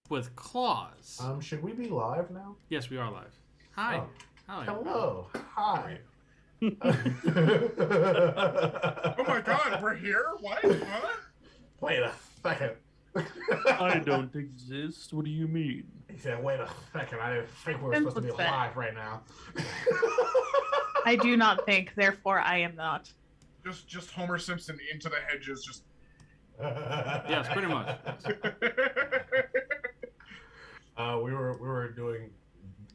with claws. Should we be live now? Yes, we are live. Hi. Oh, Hi. hello. How are Hi. you? Oh my god, we're here? What? Huh? Wait a second. I don't exist. What do you mean? He said, wait a second. I didn't think we were Since supposed to be it's that. live right now. I do not think, therefore I am not. Just Homer Simpson into the hedges, just Yes, pretty much. We were doing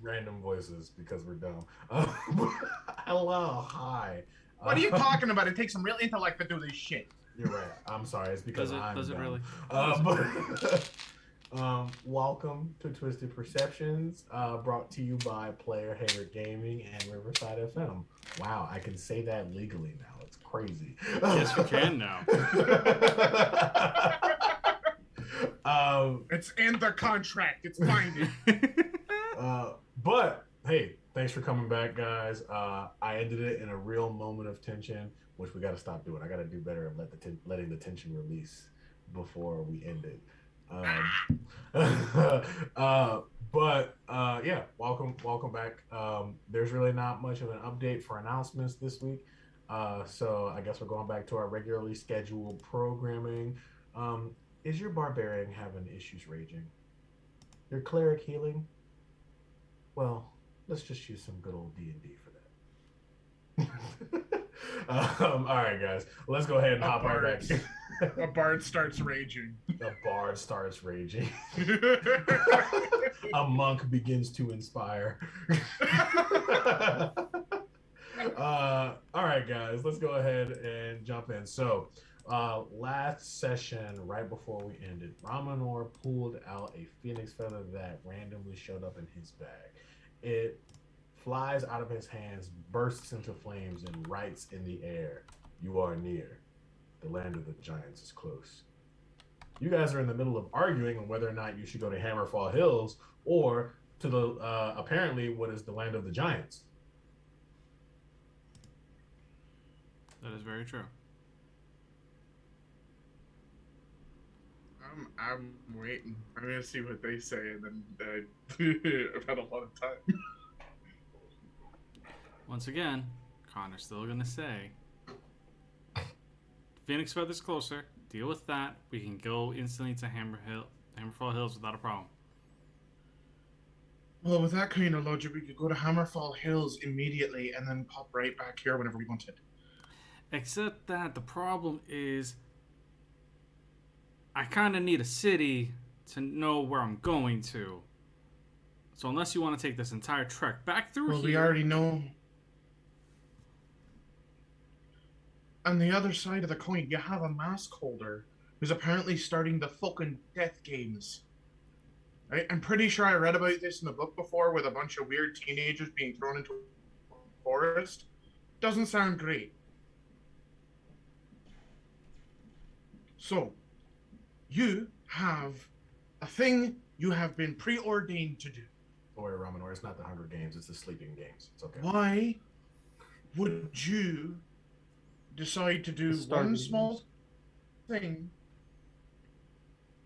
random voices because we're dumb. Hello, hi. What are you talking about? It takes some real intellect to do this shit. You're right. I'm sorry. It's because I'm Does it dumb. really? Welcome to Twisted Perceptions, brought to you by Player Hater Gaming and Riverside FM. Wow, I can say that legally now. It's crazy. Yes, you can now. It's in the contract. It's binding. But hey, thanks for coming back, guys. I ended it in a real moment of tension, which we got to stop doing. I got to do better at letting the tension release before we end it. Yeah, welcome back. There's really not much of an update for announcements this week, so I guess we're going back to our regularly scheduled programming. Is your barbarian having issues raging? Your cleric healing? Well, let's just use some good old D&D for that. All right, guys, let's go ahead and hop right back. A bard starts raging. The bard starts raging. A monk begins to inspire. All right, guys, let's go ahead and jump in. So, last session, right before we ended, Ramanor pulled out a phoenix feather that randomly showed up in his bag. It flies out of his hands, bursts into flames, and writes in the air, "You are near. The land of the giants is close." You guys are in the middle of arguing on whether or not you should go to Hammerfall Hills or to the apparently what is the land of the giants. That is very true. I'm waiting. I'm gonna see what they say, and then I've had a lot of time. Once again, Connor's still gonna say, Phoenix Feather's closer. Deal with that. We can go instantly to Hammerfall Hills without a problem. Well, with that kind of logic, we could go to Hammerfall Hills immediately and then pop right back here whenever we wanted. Except that the problem is, I kind of need a city to know where I'm going to. So unless you want to take this entire trek back through Well, here, we already know. On the other side of the coin, you have a mask holder who's apparently starting the fucking death games. Right? I'm pretty sure I read about this in the book before with a bunch of weird teenagers being thrown into a forest. Doesn't sound great. So, you have a thing you have been preordained to do. Don't worry, Ramanor, it's not the Hunger Games, it's the Sleeping Games. It's okay. Why would you decide to do one small thing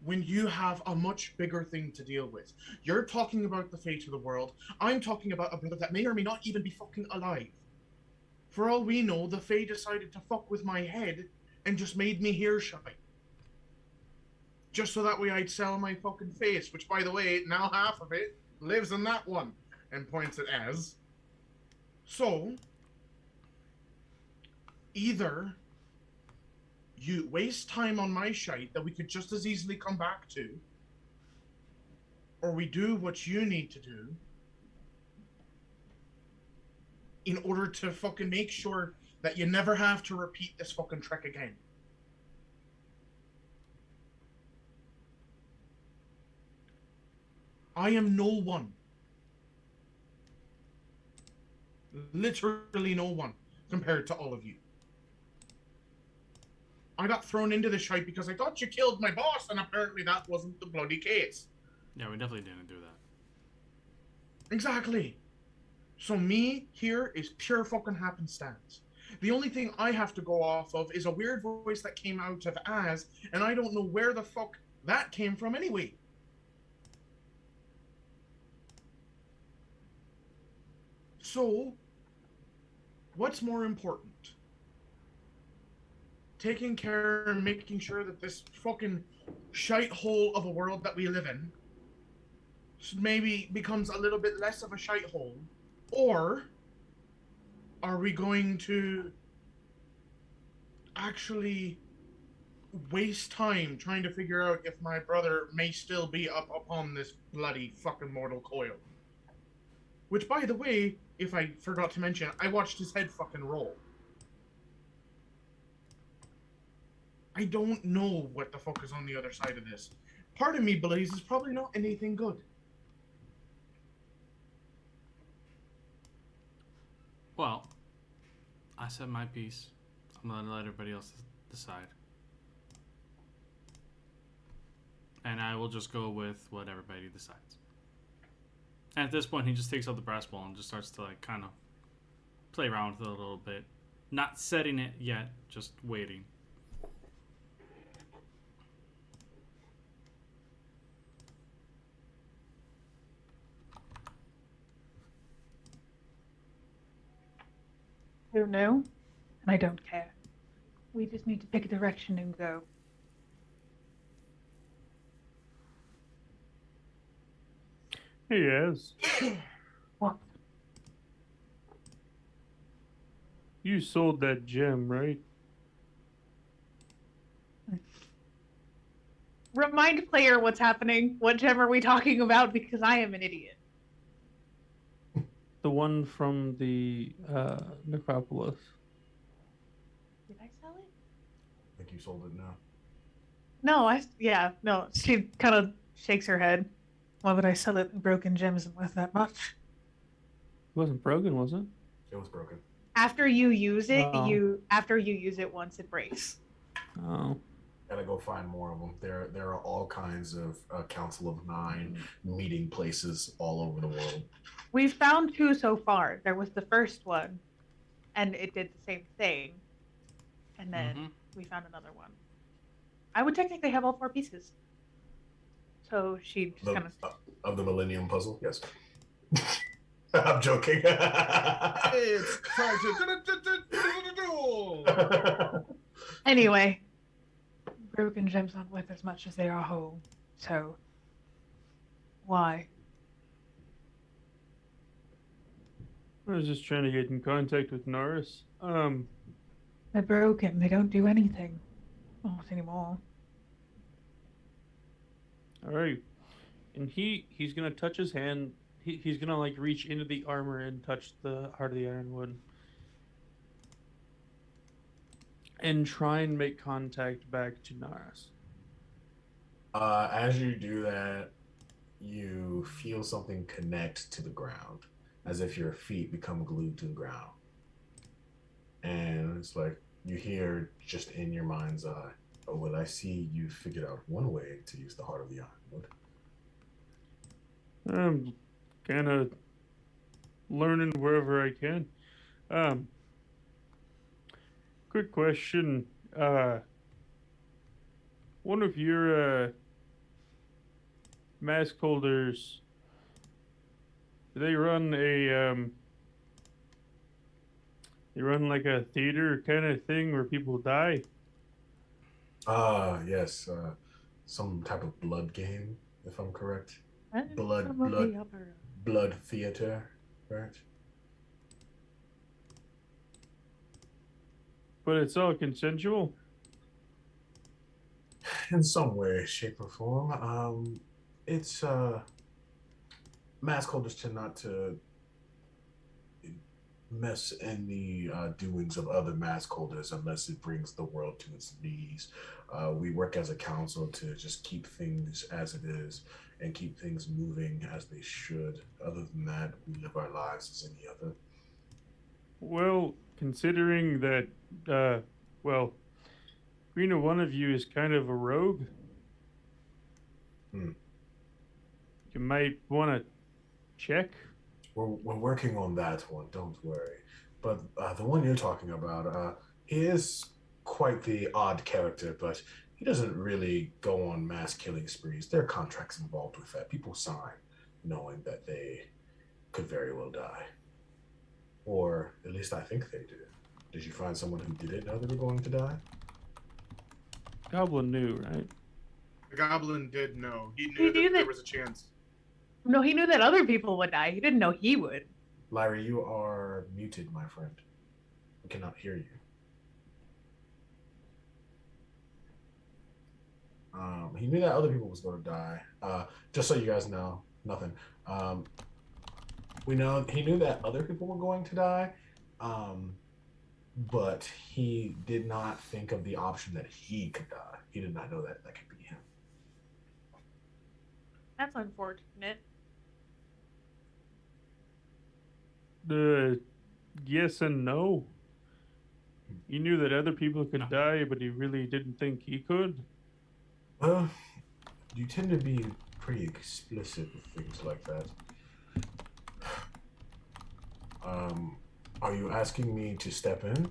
when you have a much bigger thing to deal with? You're talking about the fate of the world. I'm talking about a brother that may or may not even be fucking alive. For all we know, the Fae decided to fuck with my head and just made me hair shy. Just so that way I'd sell my fucking face, which, by the way, now half of it lives in that one, and points it as. So, either you waste time on my shite that we could just as easily come back to, or we do what you need to do in order to fucking make sure that you never have to repeat this fucking trek again. I am no one. Literally no one compared to all of you. I got thrown into the shite because I thought you killed my boss, and apparently that wasn't the bloody case. yeah, we definitely didn't do that. Exactly. So me here is pure fucking happenstance. The only thing I have to go off of is a weird voice that came out of Az, and I don't know where the fuck that came from anyway. So, what's more important? Taking care and making sure that this fucking shite hole of a world that we live in maybe becomes a little bit less of a shite hole, or are we going to actually waste time trying to figure out if my brother may still be up upon this bloody fucking mortal coil? Which, by the way, if I forgot to mention, I watched his head fucking roll. I don't know what the fuck is on the other side of this. Part of me believes it's probably not anything good. Well, I said my piece. I'm gonna let everybody else decide. And I will just go with what everybody decides. And at this point, he just takes out the brass ball and just starts to like kind of play around with it a little bit. Not setting it yet, just waiting. Who knew? And I don't care. We just need to pick a direction and go. He is. What? You sold that gem, right? Remind player what's happening. What gem are we talking about? Because I am an idiot. The one from the necropolis. Did I sell it? I think you sold it now. No, no. She kind of shakes her head. Why would I sell it? Broken gem isn't worth that much. It wasn't broken, was it? It was broken. After you use it, Oh. after you use it once, it breaks. Oh. Gotta go find more of them. There are all kinds of Council of Nine meeting places all over the world. We've found 2 so far. There was the first one, and it did the same thing. And then we found another one. I would technically have all 4 pieces. So she just kind of the Millennium Puzzle. Yes. I'm joking. It's time to... Anyway, broken gems aren't worth as much as they are whole. So, why? I was just trying to get in contact with Norris. They're broken. They don't do anything. Not anymore. All right, and he's gonna touch his hand. He's gonna like reach into the armor and touch the heart of the ironwood, and try and make contact back to Norris. As you do that, you feel something connect to the ground, as if your feet become glued to the ground. And it's like you hear just in your mind's eye, "Oh, well, I see you figured out one way to use the heart of the ironwood." I'm kind of learning wherever I can. Quick question. One of your mask holders, do they run a they run like a theater kind of thing where people die? Yes. Some type of blood game, if I'm correct. And Blood- some of blood. the other- Blood theater, right? But it's all consensual. In some way, shape, or form. It's mask holders tend not to mess in the doings of other mask holders unless it brings the world to its knees. We work as a council to just keep things as it is and keep things moving as they should. Other than that, we live our lives as any other. Well, considering that, well, we know one of you is kind of a rogue. Hmm. You might want to check. We're working on that one, don't worry. But the one you're talking about, he is quite the odd character, but he doesn't really go on mass killing sprees. There are contracts involved with that. People sign knowing that they could very well die. Or at least I think they do. Did you find someone who didn't know they were going to die? Goblin knew, right? The goblin did know. He He knew knew that there that- was a chance. No, he knew that other people would die. He didn't know he would. Larry, you are muted, my friend. We cannot hear you. He knew that other people was going to die. Just so you guys know, nothing. We know he knew that other people were going to die, but he did not think of the option that he could die. He did not know that could be him. That's unfortunate. Yes and no. He knew that other people could No. die, but he really didn't think he could. Well, you tend to be pretty explicit with things like that. Are you asking me to step in?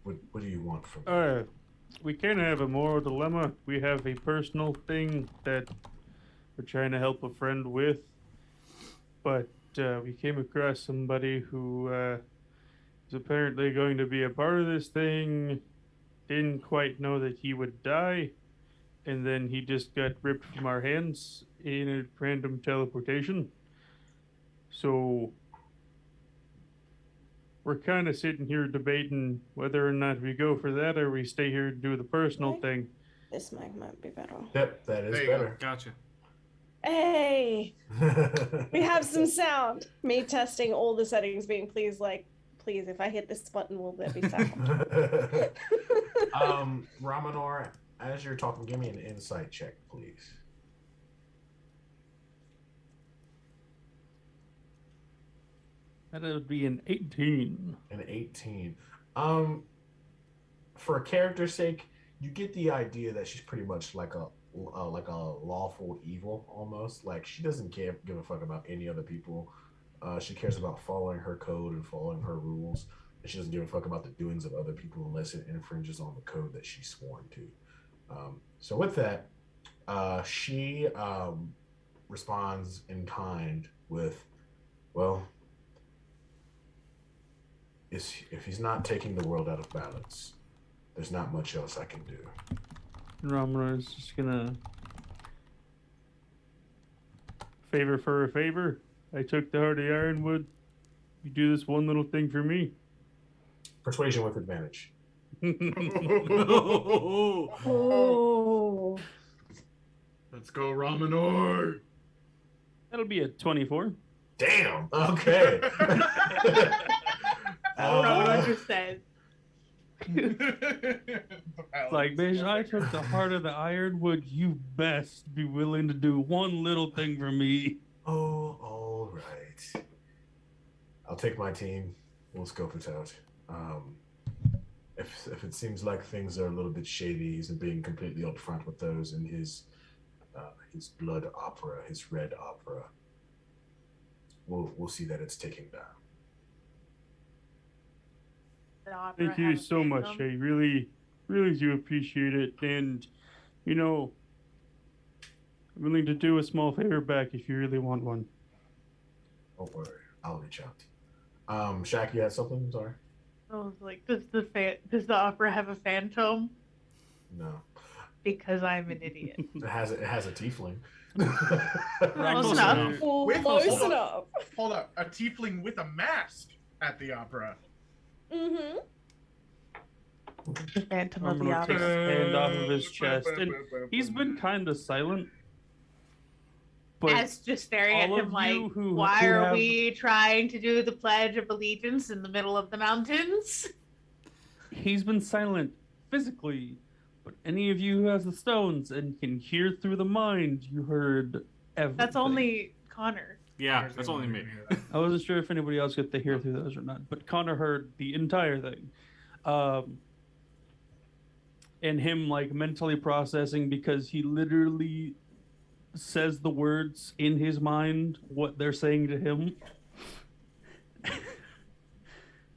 What do you want from me? We kind of have a moral dilemma. We have a personal thing that we're trying to help a friend with, but we came across somebody who is apparently going to be a part of this thing. Didn't quite know that he would die, and then he just got ripped from our hands in a random teleportation. So we're kind of sitting here debating whether or not we go for that or we stay here and do the personal Right. thing. This might be better. Yep, that is There you go. better. Gotcha. Hey, we have some sound. Me testing all the settings, being please, if I hit this button, will there be sound? Ramanor, as you're talking, give me an insight check, please. That would be an 18. An 18. For a character's sake, you get the idea that she's pretty much like a lawful evil almost. Like she doesn't give a fuck about any other people. She cares about following her code and following her rules. And she doesn't give a fuck about the doings of other people unless it infringes on the code that she's sworn to. So with that, she responds in kind with, well, if he's not taking the world out of balance, there's not much else I can do. Ramana is just gonna favor for a favor. I took the heart of Ironwood. You do this one little thing for me. Persuasion with advantage. Oh, Let's go, Ramanor. That'll be a 24. Damn. Okay. Ramanor just said, Like, bitch, I took the heart of the Ironwood. You best be willing to do one little thing for me. Oh, all right. I'll take my team. We'll scope it out. If it seems like things are a little bit shady, he's being completely upfront with those in his blood opera, his red opera. We'll see that it's taken down. "The opera Thank you had a so much. I phantom." really, really do appreciate it. And, you know, I'm willing to do a small favor back if you really want one. Don't worry. I'll reach out. Shaq, you had something? I'm sorry. I was like, does the opera have a phantom? No. Because I'm an idiot. It has a tiefling. Close enough. Wait, Close hold on. enough. Hold up. A tiefling with a mask at the opera. Mm-hmm. The phantom I'm of the gonna take opera. his hand off of his chest. And he's been kind of silent. But As just staring at all him of like, you who why are have- we trying to do the Pledge of Allegiance in the middle of the mountains? he's been silent physically. But any of you who has the stones and can hear through the mind, you heard everything. That's only Connor. Yeah, that's only me. I wasn't sure if anybody else got to hear through those or not, but Connor heard the entire thing. And him like mentally processing because he literally says the words in his mind, what they're saying to him.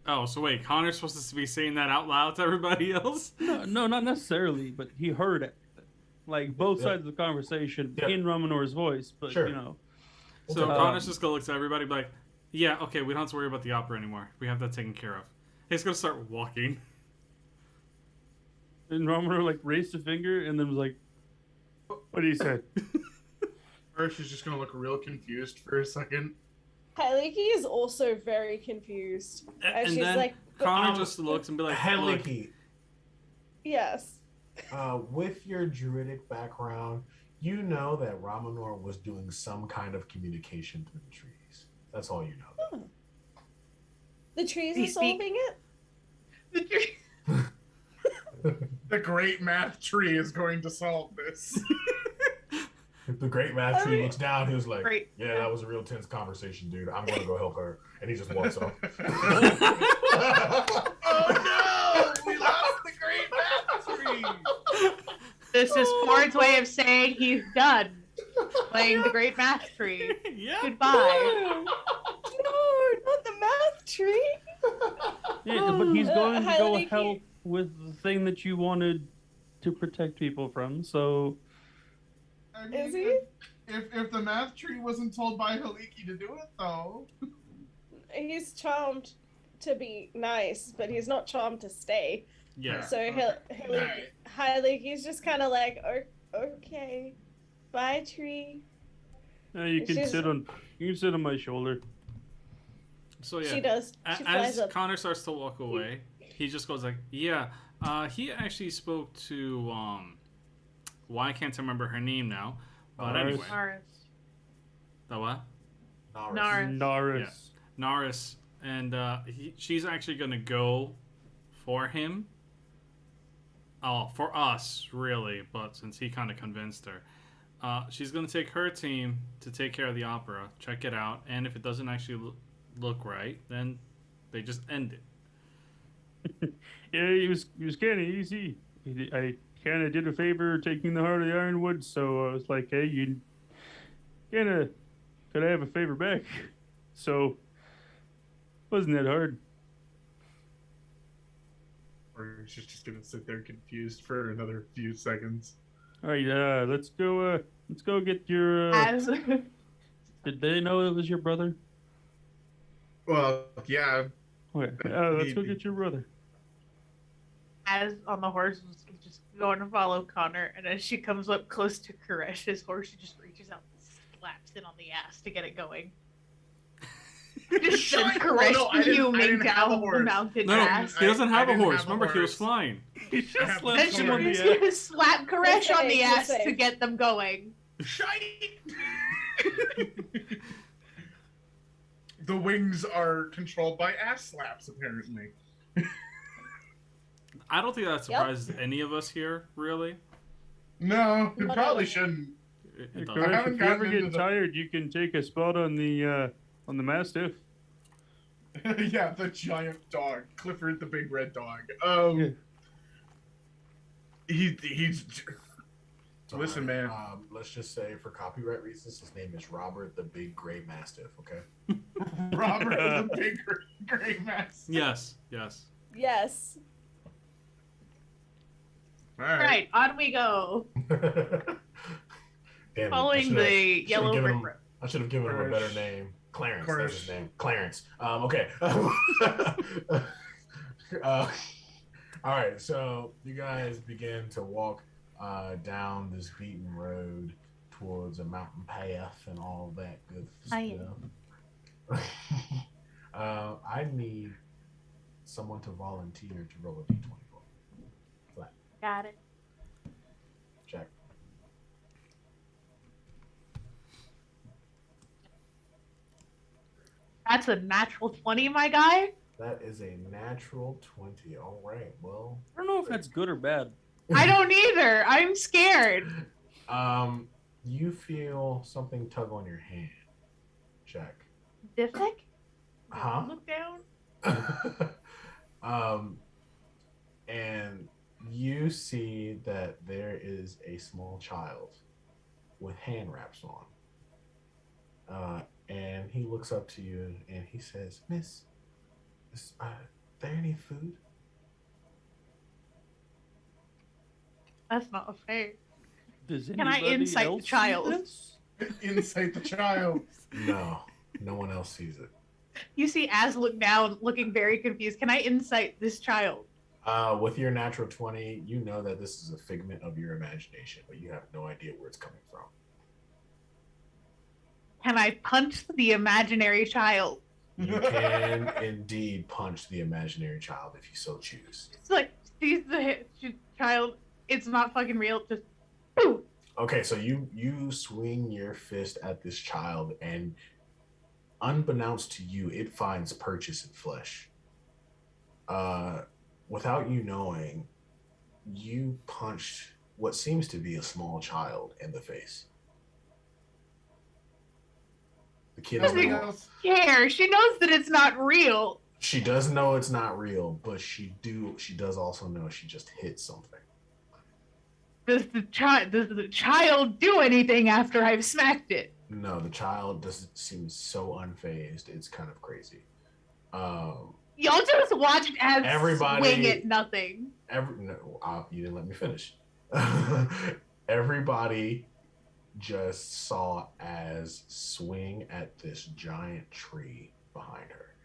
Oh, so wait, Connor's supposed to be saying that out loud to everybody else? No, not necessarily, but he heard it. Like both Yeah. sides of the conversation Yeah. in Ramanor's voice, but Sure. you know. So Okay. Connor's just gonna look to everybody and be like, Yeah, okay, we don't have to worry about the opera anymore. We have that taken care of. He's gonna start walking. And Romero like raised a finger and then was like, "What he said?" First, she's just gonna look real confused for a second. Heliki is also very confused. And she's then like, Connor just looks and be like, look, Heliki, yes. with your druidic background, you know that Ramanor was doing some kind of communication through the trees. That's all you know. Oh. The trees They are solving it? The great math tree is going to solve this. The great math tree looks down. He was like, Great. "Yeah, that was a real tense conversation, dude. I'm going to go help her." And he just walks off. Oh no! We lost the great math tree. This is Ford's way of saying he's done playing the great math tree. yeah. Goodbye. No, not the math tree. Yeah, but he's going to go Heliki. help with the thing that you wanted to protect people from. So I mean, Is he? If the math tree wasn't told by Heliki to do it, though. He's charmed to be nice, but he's not charmed to stay. Yeah. So Heliki's just kind of like, okay, bye, tree. you can She's- sit on my shoulder. So yeah. She does. She flies As up. Connor starts to walk away, he just goes like, "Yeah, he actually spoke to well, I can't remember her name now, but Naris. anyway, Naris. the what? Naris. Naris. Naris, and she's actually gonna go for him. Oh, for us, really, but since he kind of convinced her, she's gonna take her team to take care of the opera, check it out, and if it doesn't actually look right, then they just end it. Yeah, he was kind of easy. I kind of did a favor taking the heart of the Ironwood, so I was like, hey, you kind of could I have a favor back? So wasn't that hard. Or she's just gonna sit there confused for another few seconds. All right, let's go get your. As Did they know it was your brother? Well, yeah. Okay, let's go get your brother. as on the horse is just going to follow Connor, and as she comes up close to Koresh's horse, she just reaches out and slaps it on the ass to get it going. Just sends Koresh fuming down the mountain No, ass. he doesn't have I a didn't horse. have a Remember, he was horse. flying. He just have slapped And no she him on the was ass. going to slap Koresh on the You're ass safe. to get them going. Shiny! The wings are controlled by ass slaps, apparently. I don't think that surprises any of us here, really. No, it Not probably all. shouldn't. It doesn't. Koresh, haven't if you ever gotten into get the- tired, you can take a spot on the Mastiff. Yeah, the giant dog, Clifford the big red dog. Yeah. He's. Sorry. Listen, man. Let's just say, for copyright reasons, his name is Robert the Big Gray Mastiff. Okay. Robert the big gray mask. Yes, yes. Yes. All All right, on we go. Damn it, Following the yellow given brick him- road. I should have given him a Koresh. better name. Clarence. That's Koresh. his name. Clarence. Okay. All right. So you guys begin to walk down this beaten road towards a mountain path and all that good Hiya. stuff. I need someone to volunteer to roll a d20 for me. Got it. Jack. That's a natural 20, my guy. That is a natural 20. All right. Well, I don't know if that's good or bad. I don't either. I'm scared. You feel something tug on your hand, Jack. Diffic? Huh? Look down. And you see that there is a small child with hand wraps on. And he looks up to you and he says, Miss, is there any food? That's not fair. Does Can I anybody insight the else see child? this? Insight the child. No, no one else sees it. You see Az look down, looking very confused. Can I insight this child? With your natural 20, you know that this is a figment of your imagination, but you have no idea where it's coming from. Can I punch the imaginary child? You can indeed punch the imaginary child if you so choose. It's like, she's the child. It's not fucking real. Just, boom. Okay, so you swing your fist at this child, and unbeknownst to you, it finds purchase in flesh. Without you knowing, you punched what seems to be a small child in the face. The kid is doesn't care. She knows that it's not real. She does know it's not real, but she does also know she just hit something. Does the child do anything after I've smacked it? No, the child doesn't seem so unfazed. It's kind of crazy. Y'all just watched as swing at nothing. You didn't let me finish. Everybody just saw as swing at this giant tree behind her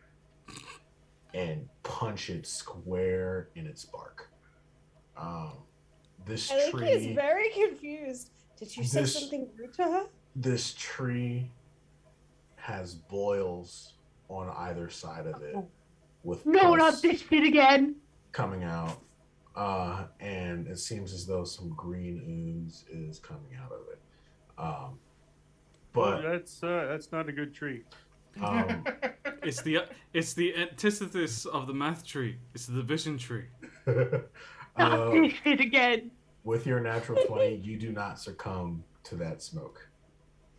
and punch it square in its bark. This I think tree he's very confused. Did you say something rude to her? This tree has boils on either side of it, with not this shit again. coming out, and it seems as though some green ooze is coming out of it. But that's not a good tree. It's the antithesis of the math tree. It's the division tree. Not this shit again. With your natural 20, you do not succumb to that smoke,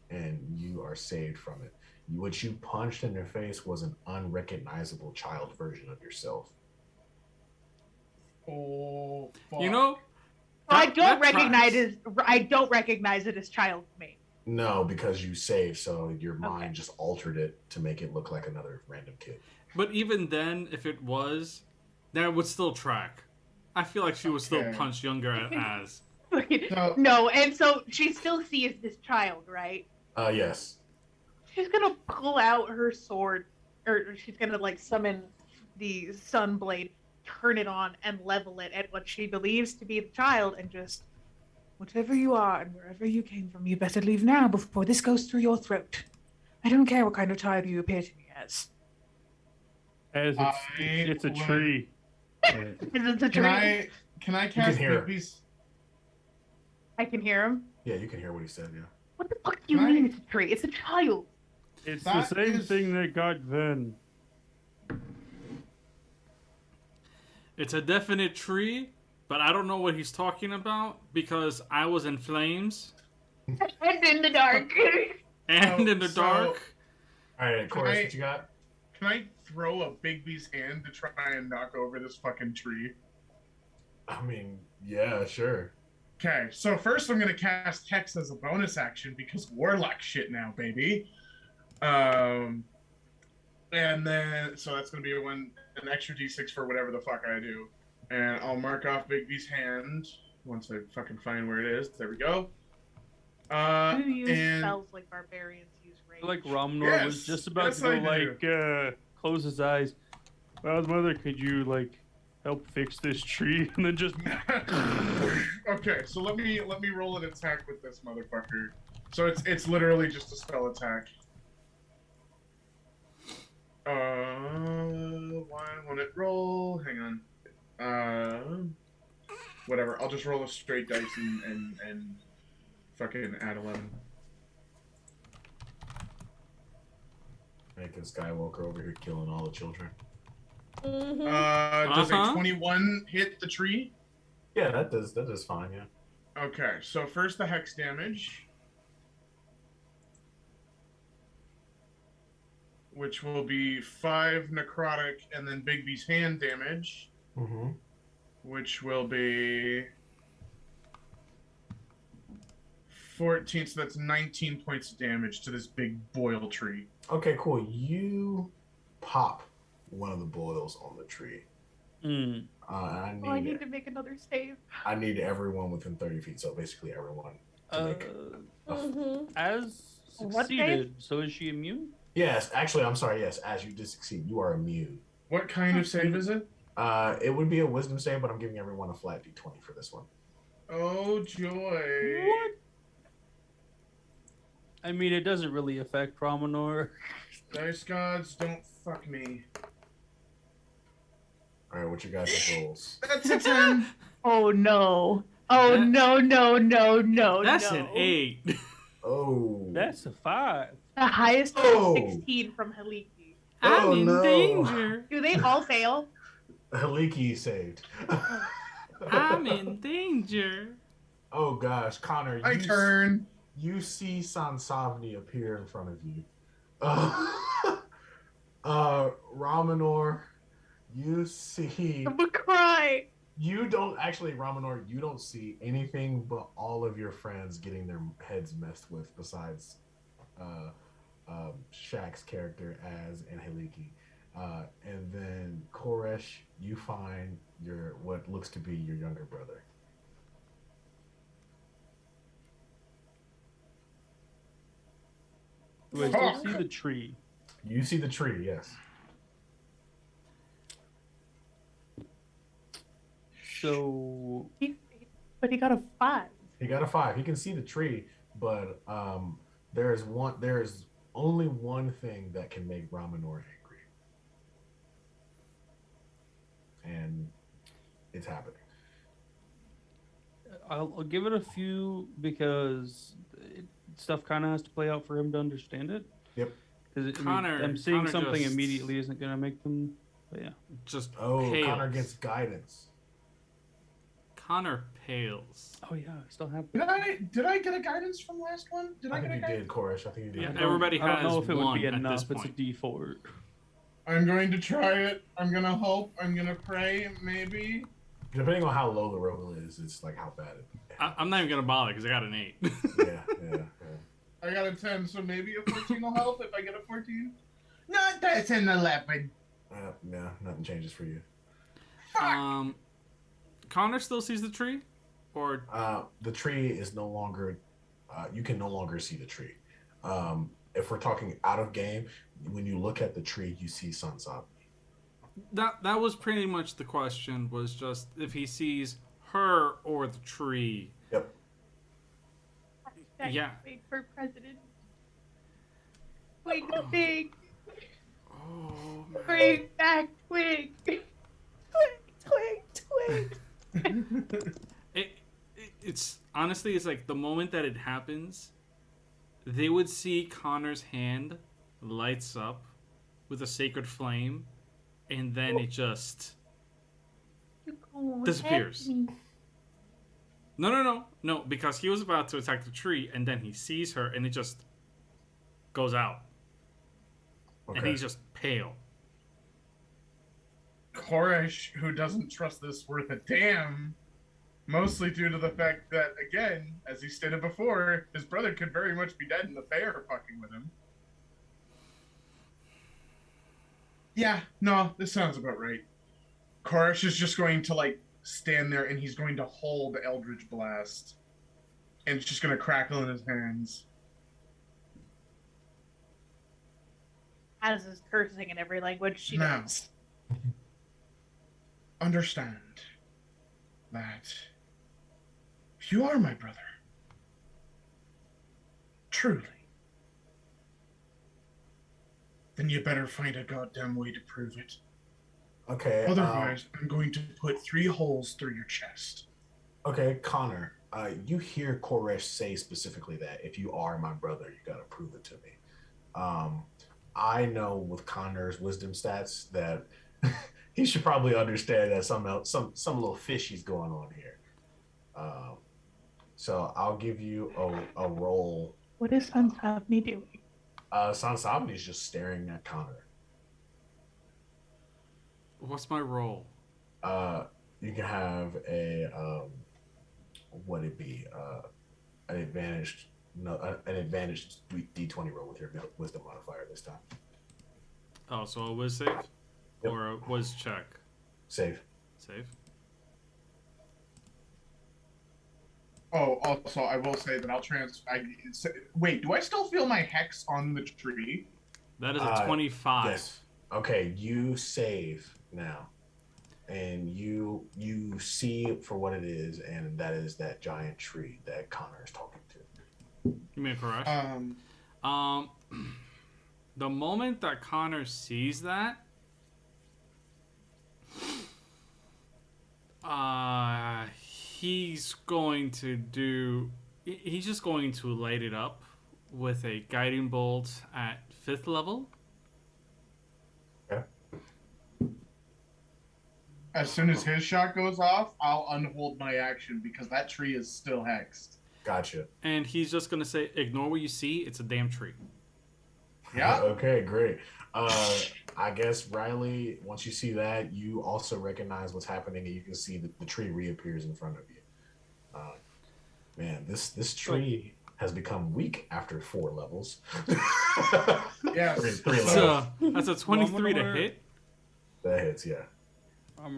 and you are saved from it. What you punched in your face was an unrecognizable child version of yourself. Oh, fuck. You know, I don't recognize it as child to me. No, because you saved, so your mind just altered it to make it look like another random kid. but even then, if it was, that would still track. I feel like she would still punch younger as. No, and so she still sees this child, right? Yes. She's gonna pull out her sword, or she's gonna like summon the sun blade, turn it on, and level it at what she believes to be the child, and just, whatever you are and wherever you came from, you better leave now before this goes through your throat. I don't care what kind of child you appear to me as. It's a tree. It's a tree. Can I cast Bigby's? I can hear him. Yeah, you can hear what he said, yeah. What the fuck do you mean it's a tree? It's a child. It's the same thing that got Ven. It's a definite tree, but I don't know what he's talking about because I was in flames. And in the dark. And in the dark. Alright, Chorus, what you got? Can I throw a Bigby's hand to try and knock over this fucking tree? I mean, yeah, sure. Okay, so first I'm gonna cast Hex as a bonus action because Warlock shit now, baby. And then so that's gonna be an extra D6 for whatever the fuck I do. And I'll mark off Bigby's hand once I fucking find where it is. There we go. Who use spells like barbarians use rage? Like Romnor was just about to go close his eyes. Well, mother, could you help fix this tree? And then just Okay, so let me roll an attack with this motherfucker. So it's literally just a spell attack. Why won't it roll? Hang on. Whatever. I'll just roll a straight dice and fucking add 11. Anakin Skywalker over here killing all the children. Mm-hmm. Does a 21 hit the tree? Yeah, that does fine, yeah. Okay, so first the hex damage. Which will be 5 necrotic, and then Bigby's hand damage. Mm-hmm. Which will be 14, so that's 19 points of damage to this big boil tree. Okay, cool. You pop one of the boils on the tree. I need to make another save. I need everyone within 30 feet, so basically everyone to make As succeeded, so is she immune? Yes, actually, I'm sorry. Yes, as you did succeed, you are immune. What kind of save is it? It would be a wisdom save, but I'm giving everyone a flat d20 for this one. Oh joy! What? I mean, it doesn't really affect Promenor. Dice gods, don't fuck me. All right, what's your guys' rolls? That's a 10. Oh no. Oh That- no, no, no, no, That's no. an 8. Oh. That's a 5. The highest Oh. was 16 from Haliki. I'm Oh, in no. danger. Do they all fail? Haliki saved. I'm in danger. Oh gosh, Connor, My turn. You see Sansavni appear in front of you. Ramanor, you see. I'm gonna cry. You don't actually, Ramanor. You don't see anything but all of your friends getting their heads messed with, besides Shaq's character as Angeliki. And then Koresh, you find your what looks to be your younger brother. Do I still see the tree? You see the tree, yes. So But he got a 5. He got a 5. He can see the tree, but there is only one thing that can make Ramanor angry, and it's happening. I'll give it a few because stuff kind of has to play out for him to understand it. Yep. Because Connor- I'm seeing Connor something just- immediately isn't going to make them. But yeah. Just Oh, pales. Connor gets guidance. Connor pales. Oh yeah, I still have. Did I get a guidance from last one? Did I I get think a you guidance? did, Koresh. I think you did. Yeah, I don't- everybody I don't has know if it would one be at enough. this It's a point. D4. I'm going to try it. I'm gonna hope. I'm gonna pray. Maybe. Depending on how low the roll is, it's like how bad it. I'm not even gonna bother because I got an 8. Yeah. I got a 10, so maybe a 14 will help if I get a 14. Not that's an 11. Yeah, nothing changes for you. Connor still sees the tree, or The tree is no longer. You can no longer see the tree. If we're talking out of game, when you look at the tree, you see Sansavni. that was pretty much the question. Was just if he sees her or the tree. Yep. Yeah. Wait for president. Wait, Twig. Oh man. Bring back Twig. Twig. It's honestly, it's like the moment that it happens, they would see Connor's hand lights up with a sacred flame, and then it just disappears. No, because he was about to attack the tree, and then he sees her, and it just goes out, and he's just pale. Koresh, who doesn't trust this worth a damn, mostly due to the fact that, again, as he stated before, his brother could very much be dead and the Fae are fucking with him. Yeah, no, this sounds about right. Koresh is just going to, like, stand there and he's going to hold Eldritch Blast. And it's just going to crackle in his hands. Alice is cursing in every language she Now. knows. Understand that if you are my brother, truly, then you better find a goddamn way to prove it. Okay. Otherwise, I'm going to put 3 holes through your chest. Okay, Connor. You hear Koresh say specifically that if you are my brother, you gotta prove it to me. I know with Connor's wisdom stats that he should probably understand that some little fishy's going on here. So I'll give you a roll. What is Sansavni doing? Sansavni's just staring at Connor. What's my role? You can have a what it be an advantage D20 roll with your wisdom modifier this time. Oh, so a whiz save? Yep. Or a whiz check? Save. Save? Oh, also, I will say that wait, do I still feel my hex on the tree? That is a 25. Yes. Okay, you save now, and you see it for what it is, and that is that giant tree that Connor is talking to. Give me a correct. The moment that Connor sees that, he's going to do. He's just going to light it up with a guiding bolt at 5th level. Okay. As soon as his shot goes off, I'll unhold my action because that tree is still hexed. Gotcha. And he's just going to say, ignore what you see. It's a damn tree. Yeah. Okay, great. I guess, Riley, once you see that, you also recognize what's happening, and you can see that the tree reappears in front of you. Man, this tree has become weak after 4 levels. Yes. Three levels. That's a 23 to hit. That hits, yeah. I'll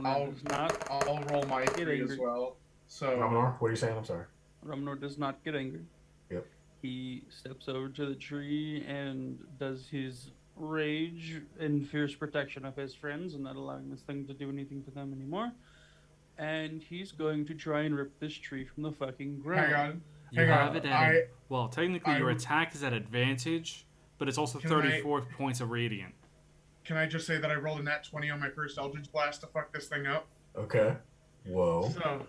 roll my 3 as well. So Ramonor, what are you saying? I'm sorry. Ramonor does not get angry. Yep. He steps over to the tree and does his rage in fierce protection of his friends and not allowing this thing to do anything to them anymore. And he's going to try and rip this tree from the fucking ground. Hang on. Well, technically your attack is at advantage, but it's also 34 points of radiant. Can I just say that I rolled a nat 20 on my first Eldritch Blast to fuck this thing up? Okay. Whoa. So,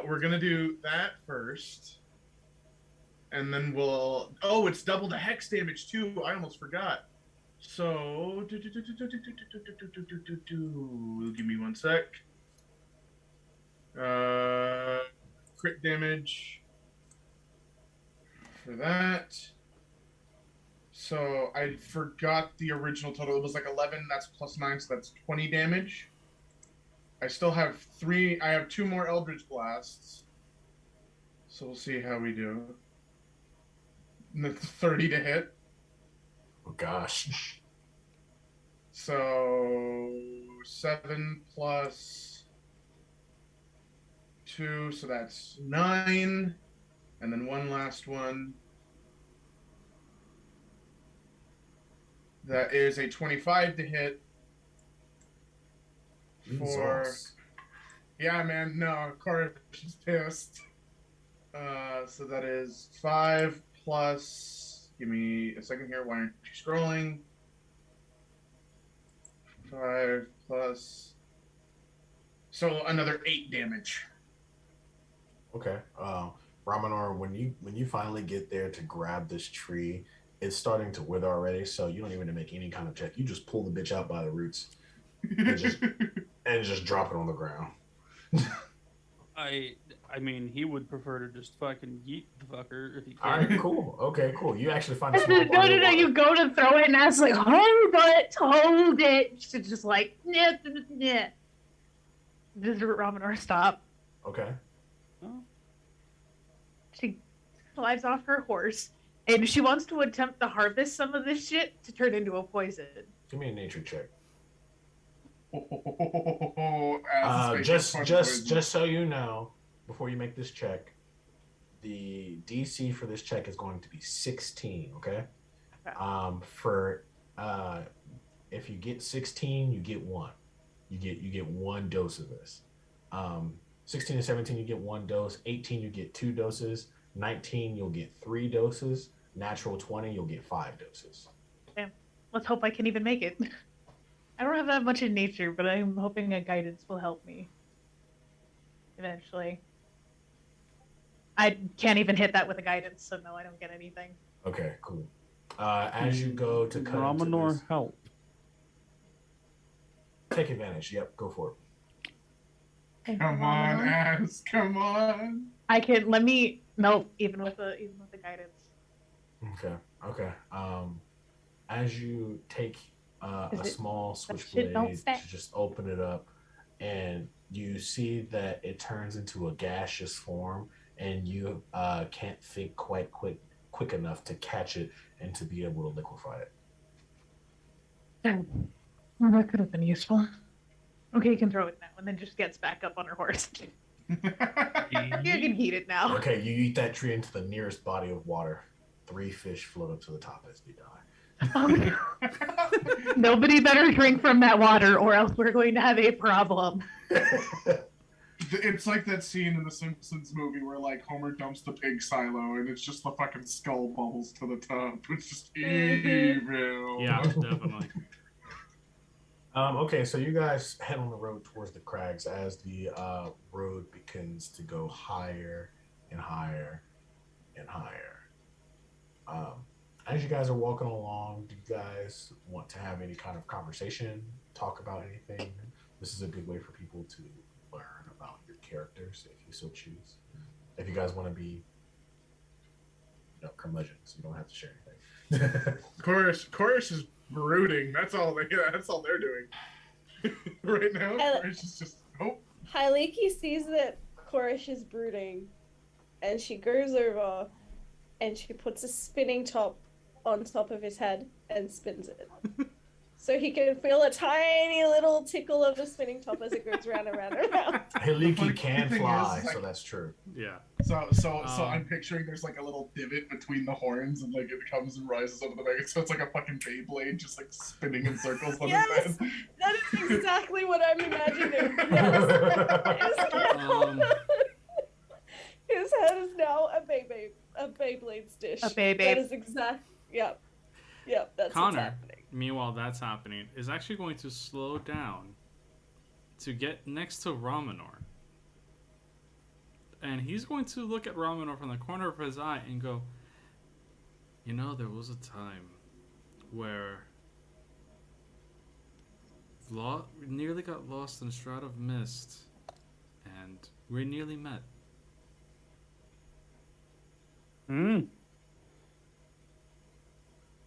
we're gonna do that first. And then we'll... Oh, it's double the hex damage, too. I almost forgot. So... Give me 1 sec. Crit damage. For that. So, I forgot the original total. It was like 11, that's plus 9, so that's 20 damage. I still have 3... I have 2 more Eldritch Blasts. So we'll see how we do. 30 to hit. Oh, gosh. So 7 plus 2, so that's 9. And then one last one. That is a 25 to hit. For... Yeah, man, no, Cora is pissed. So that is 5 plus... Give me a second here, why aren't you scrolling? 5 plus... So another 8 damage. Okay. Ramonor, when you finally get there to grab this tree, it's starting to wither already, so you don't even have to make any kind of check. You just pull the bitch out by the roots and just drop it on the ground. I mean, he would prefer to just fucking yeet the fucker if he can. All right, cool. Okay, cool. You actually find a small No, you go to throw it, and I was like, hold it. She's just like, nah. Does Ramonor stop? Okay. Oh. She flies off her horse, and she wants to attempt to harvest some of this shit to turn into a poison. Give me a nature check. Just so you know, before you make this check, the DC for this check is going to be 16. Okay. If you get 16, you get 1. You get 1 dose of this. 16 and 17, you get 1 dose. 18, you get 2 doses. 19, you'll get 3 doses. Natural 20, you'll get 5 doses. Damn. Let's hope I can even make it. I don't have that much in nature, but I'm hoping a guidance will help me. Eventually. I can't even hit that with a guidance, so no, I don't get anything. Okay, cool. As you go to cut into Ramonor this, help. take advantage. Yep, go for it. Come on, ass. Come on. I can even with the guidance. Okay. As you take a small shit don't switchblade stack. to just open it up, and you see that it turns into a gaseous form, and you can't think quite quick enough to catch it and to be able to liquefy it. Well, that could have been useful. Okay, you can throw it now, and then just gets back up on her horse. You can heat it now. Okay, you eat that tree into the nearest body of water. 3 fish float up to the top as they die. Nobody better drink from that water, or else we're going to have a problem. It's like that scene in the Simpsons movie where like Homer dumps the pig silo and it's just the fucking skull bubbles to the top. It's just evil. Yeah, definitely. Okay, so you guys head on the road towards the crags as the road begins to go higher and higher and higher. As you guys are walking along, do you guys want to have any kind of conversation, talk about anything? This is a good way for people to learn about your characters, if you so choose. If you guys want to be, curmudgeons, you don't have to share anything. Chorus is brooding. That's all they're doing right now. Chorus is just Hyleki sees that Chorus is brooding, and she goes over, and she puts a spinning top on top of his head and spins it. So he can feel a tiny little tickle of the spinning top as it goes round and round and round. Hyleki can fly, so that's true. Yeah. So I'm picturing there's like a little divot between the horns and like it comes and rises over the back. So it's like a fucking Beyblade just like spinning in circles on Yes! his head. That is exactly what I'm imagining. Yes. His head is now a Beyblade's dish. A Beyblade. That is exact. Yep. That's what's Connor, happening. meanwhile that's happening, is actually going to slow down to get next to Ramanor. And he's going to look at Ramanor from the corner of his eye and go, there was a time where we nearly got lost in a shroud of mist, and we nearly met. Who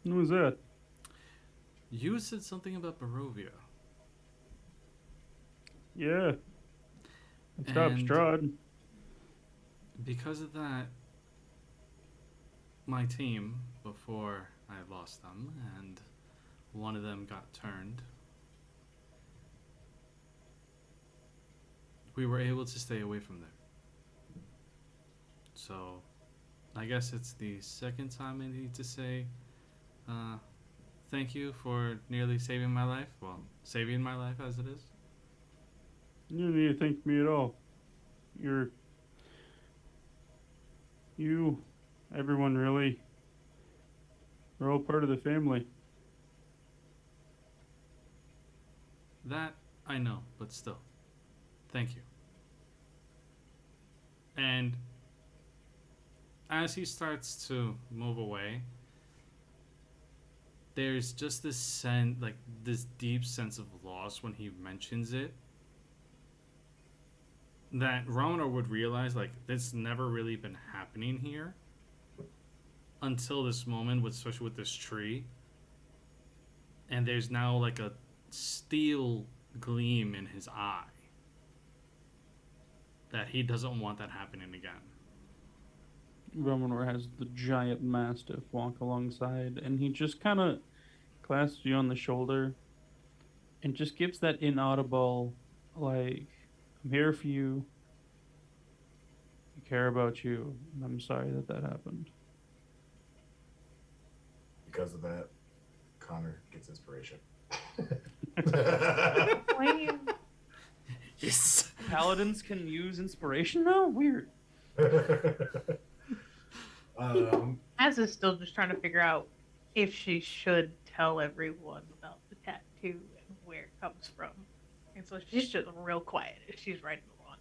was that? You said something about Barovia. Yeah. Stop Strahd. Because of that, my team, before I lost them, and one of them got turned, we were able to stay away from there. So, I guess it's the second time I need to say thank you for nearly saving my life. Well, saving my life as it is. You don't need to thank me at all. Everyone really, we're all part of the family. That I know, but still, thank you. And as he starts to move away, there's just this sense, like this deep sense of loss when he mentions it, that Ramanor would realize, like, this never really been happening here until this moment, especially with this tree. And there's now like a steel gleam in his eye that he doesn't want that happening again. Ramanor has the giant mastiff walk alongside, and he just kind of clasps you on the shoulder and just gives that inaudible, like, I'm here for you, I care about you, and I'm sorry that happened. Because of that, Connor gets inspiration. Yes. Paladins can use inspiration now? Weird. Az is still just trying to figure out if she should tell everyone about the tattoo and where it comes from. And so she's just real quiet as she's writing along.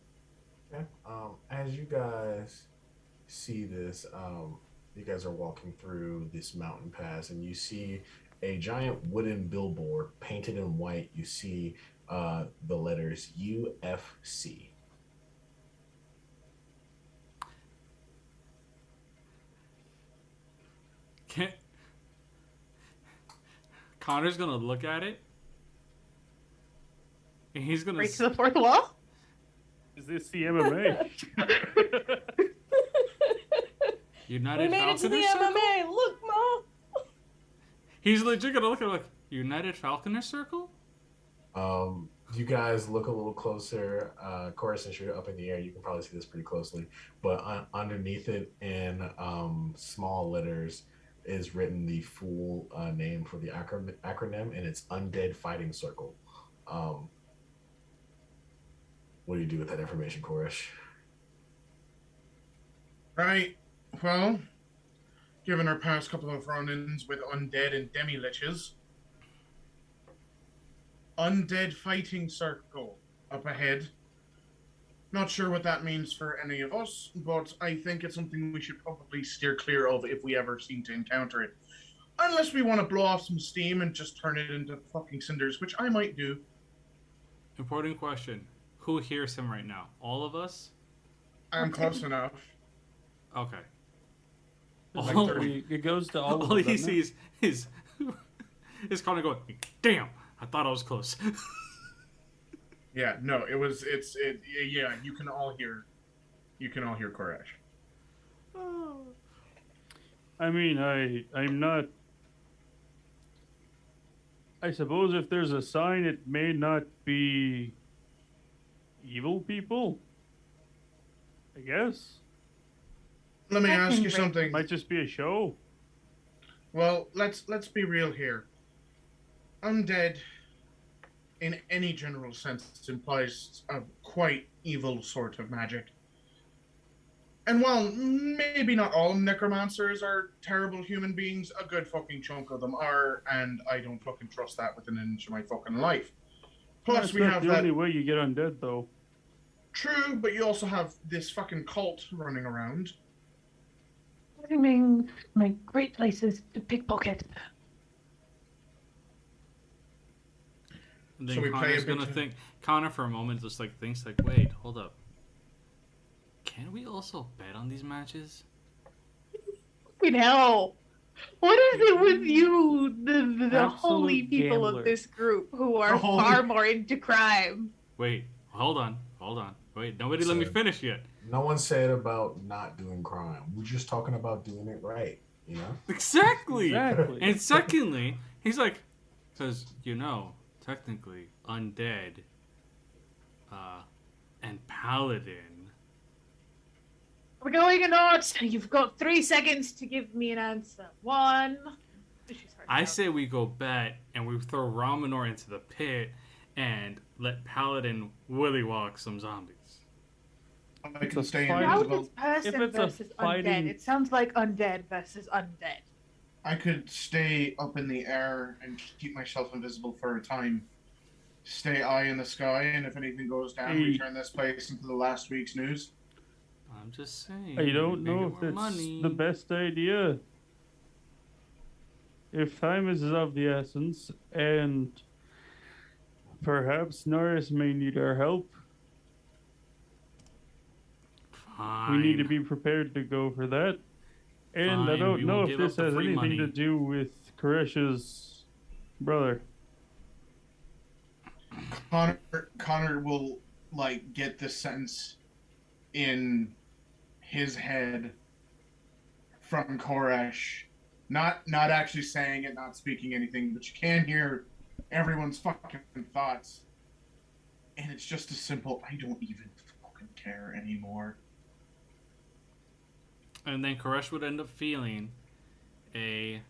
Okay. As you guys see this, you guys are walking through this mountain pass, and you see a giant wooden billboard painted in white. You see the letters UFC. Connor's gonna look at it, and he's gonna Break to the fourth wall? Is this the MMA? United We made it to the Falconer Circle? MMA. Look, Ma. He's legit gonna look at it like, United Falconer Circle? You guys look a little closer. Cora, since you're up in the air, you can probably see this pretty closely. But underneath it, in small letters, is written the full name for the acronym, and it's Undead Fighting Circle. What do you do with that information, Koresh? Right. Well, given our past couple of run-ins with undead and demi-liches, Undead Fighting Circle up ahead. Not sure what that means for any of us, but I think it's something we should probably steer clear of if we ever seem to encounter it. Unless we want to blow off some steam and just turn it into fucking cinders, which I might do. Important question. Who hears him right now? All of us? I'm close enough. Okay. Like All, 30, it goes to all of all them, he doesn't it? sees is Connor going, damn, I thought I was close. Yeah, no, yeah, you can all hear Koresh. I mean, I'm not. I suppose if there's a sign, it may not be evil people. I guess. Let me ask you It something. might just be a show. Well, let's be real here. Undead, in any general sense, implies a quite evil sort of magic. And while maybe not all necromancers are terrible human beings, a good fucking chunk of them are, and I don't fucking trust that with an inch of my fucking life. Plus, That's we not have the that. only way you get undead, though. True, but you also have this fucking cult running around. I mean, my great places to pickpocket. And then So we play Connor's a bit gonna to- think. Connor for a moment just like thinks like, wait, hold up. Can we also bet on these matches? Fucking hell. What is it with you, the holy Absolute people gambler. of this group who are holy- far more into crime? Wait, hold on. Wait, nobody let me So- finish yet. No one said about not doing crime. We're just talking about doing it right, you know? Exactly. Exactly. And secondly, he's like, because technically, undead, and paladin. We're going or not? You've got 3 seconds to give me an answer. 1. I say we go bet and we throw Ramanor into the pit and let paladin willy walk some zombies. I can stay fight- How invisible. is person If it's a versus fighting- undead? It sounds like undead versus undead. I could stay up in the air and keep myself invisible for a time. Stay eye in the sky, and if anything goes down, we Hey. turn this place into the last week's news. I'm just saying. I don't we know get if more it's money. the best idea. If time is of the essence, and perhaps Norris may need our help, Fine. we need to be prepared to go for that. And I Fine, we don't will know if give this up the has free anything to money. do with Koresh's brother. Connor will get this sentence in his head from Koresh, not actually saying it, not speaking anything, but you can hear everyone's fucking thoughts, and it's just a simple, I don't even fucking care anymore. And then Koresh would end up feeling a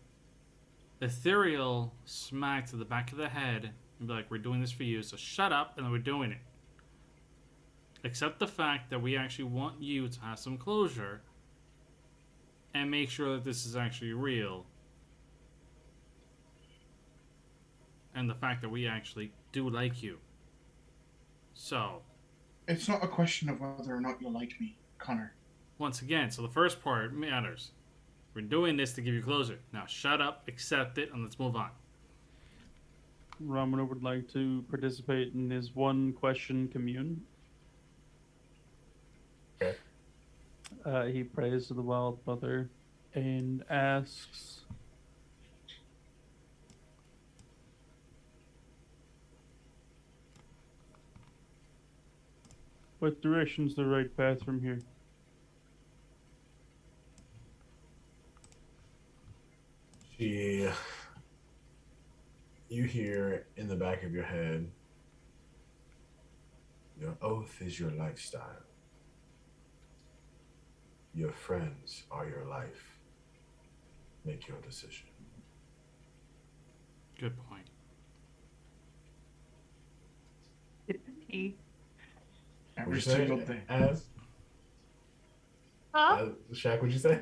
ethereal smack to the back of the head and be like, we're doing this for you, so shut up, and then we're doing it. Accept the fact that we actually want you to have some closure and make sure that this is actually real. And the fact that we actually do like you. So, It's not a question of whether or not you like me, Connor. once again, so the first part matters. We're doing this to give you closure. Now shut up, accept it, and let's move on. Ramana would like to participate in his one question commune. Okay. He prays to the Wild Mother and asks, what direction's the right path from here? You hear in the back of your head, your oath is your lifestyle. Your friends are your life. make your decision. Good point. Every single day. Huh? Shaq, what'd you say?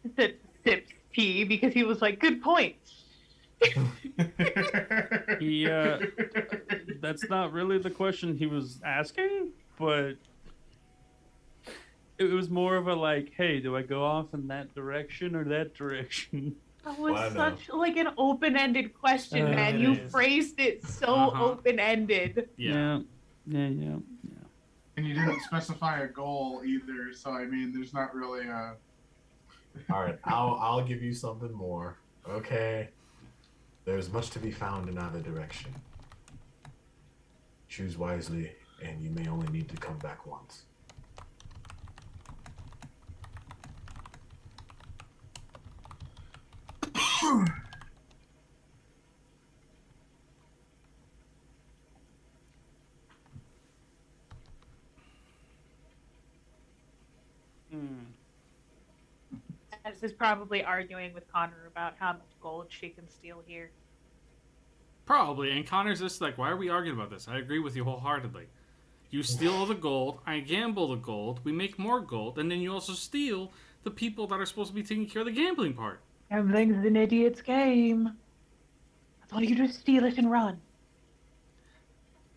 I said sips tea because he was like, good point. He, that's not really the question he was asking, but it was more of a like, hey, do I go off in that direction or that direction? That was Why such like an open-ended question, man. it You is. phrased it so Uh-huh. open-ended. Yeah. Yeah. And you didn't specify a goal either, so I mean, there's not really a. All right, I'll give you something more. Okay. There's much to be found in either direction. Choose wisely, and you may only need to come back once. Ez is probably arguing with Connor about how much gold she can steal here. Probably. And Connor's just like, why are we arguing about this? I agree with you wholeheartedly. You steal all the gold, I gamble the gold, we make more gold, and then you also steal the people that are supposed to be taking care of the gambling part. Everything's an idiot's game. That's why you just steal it and run.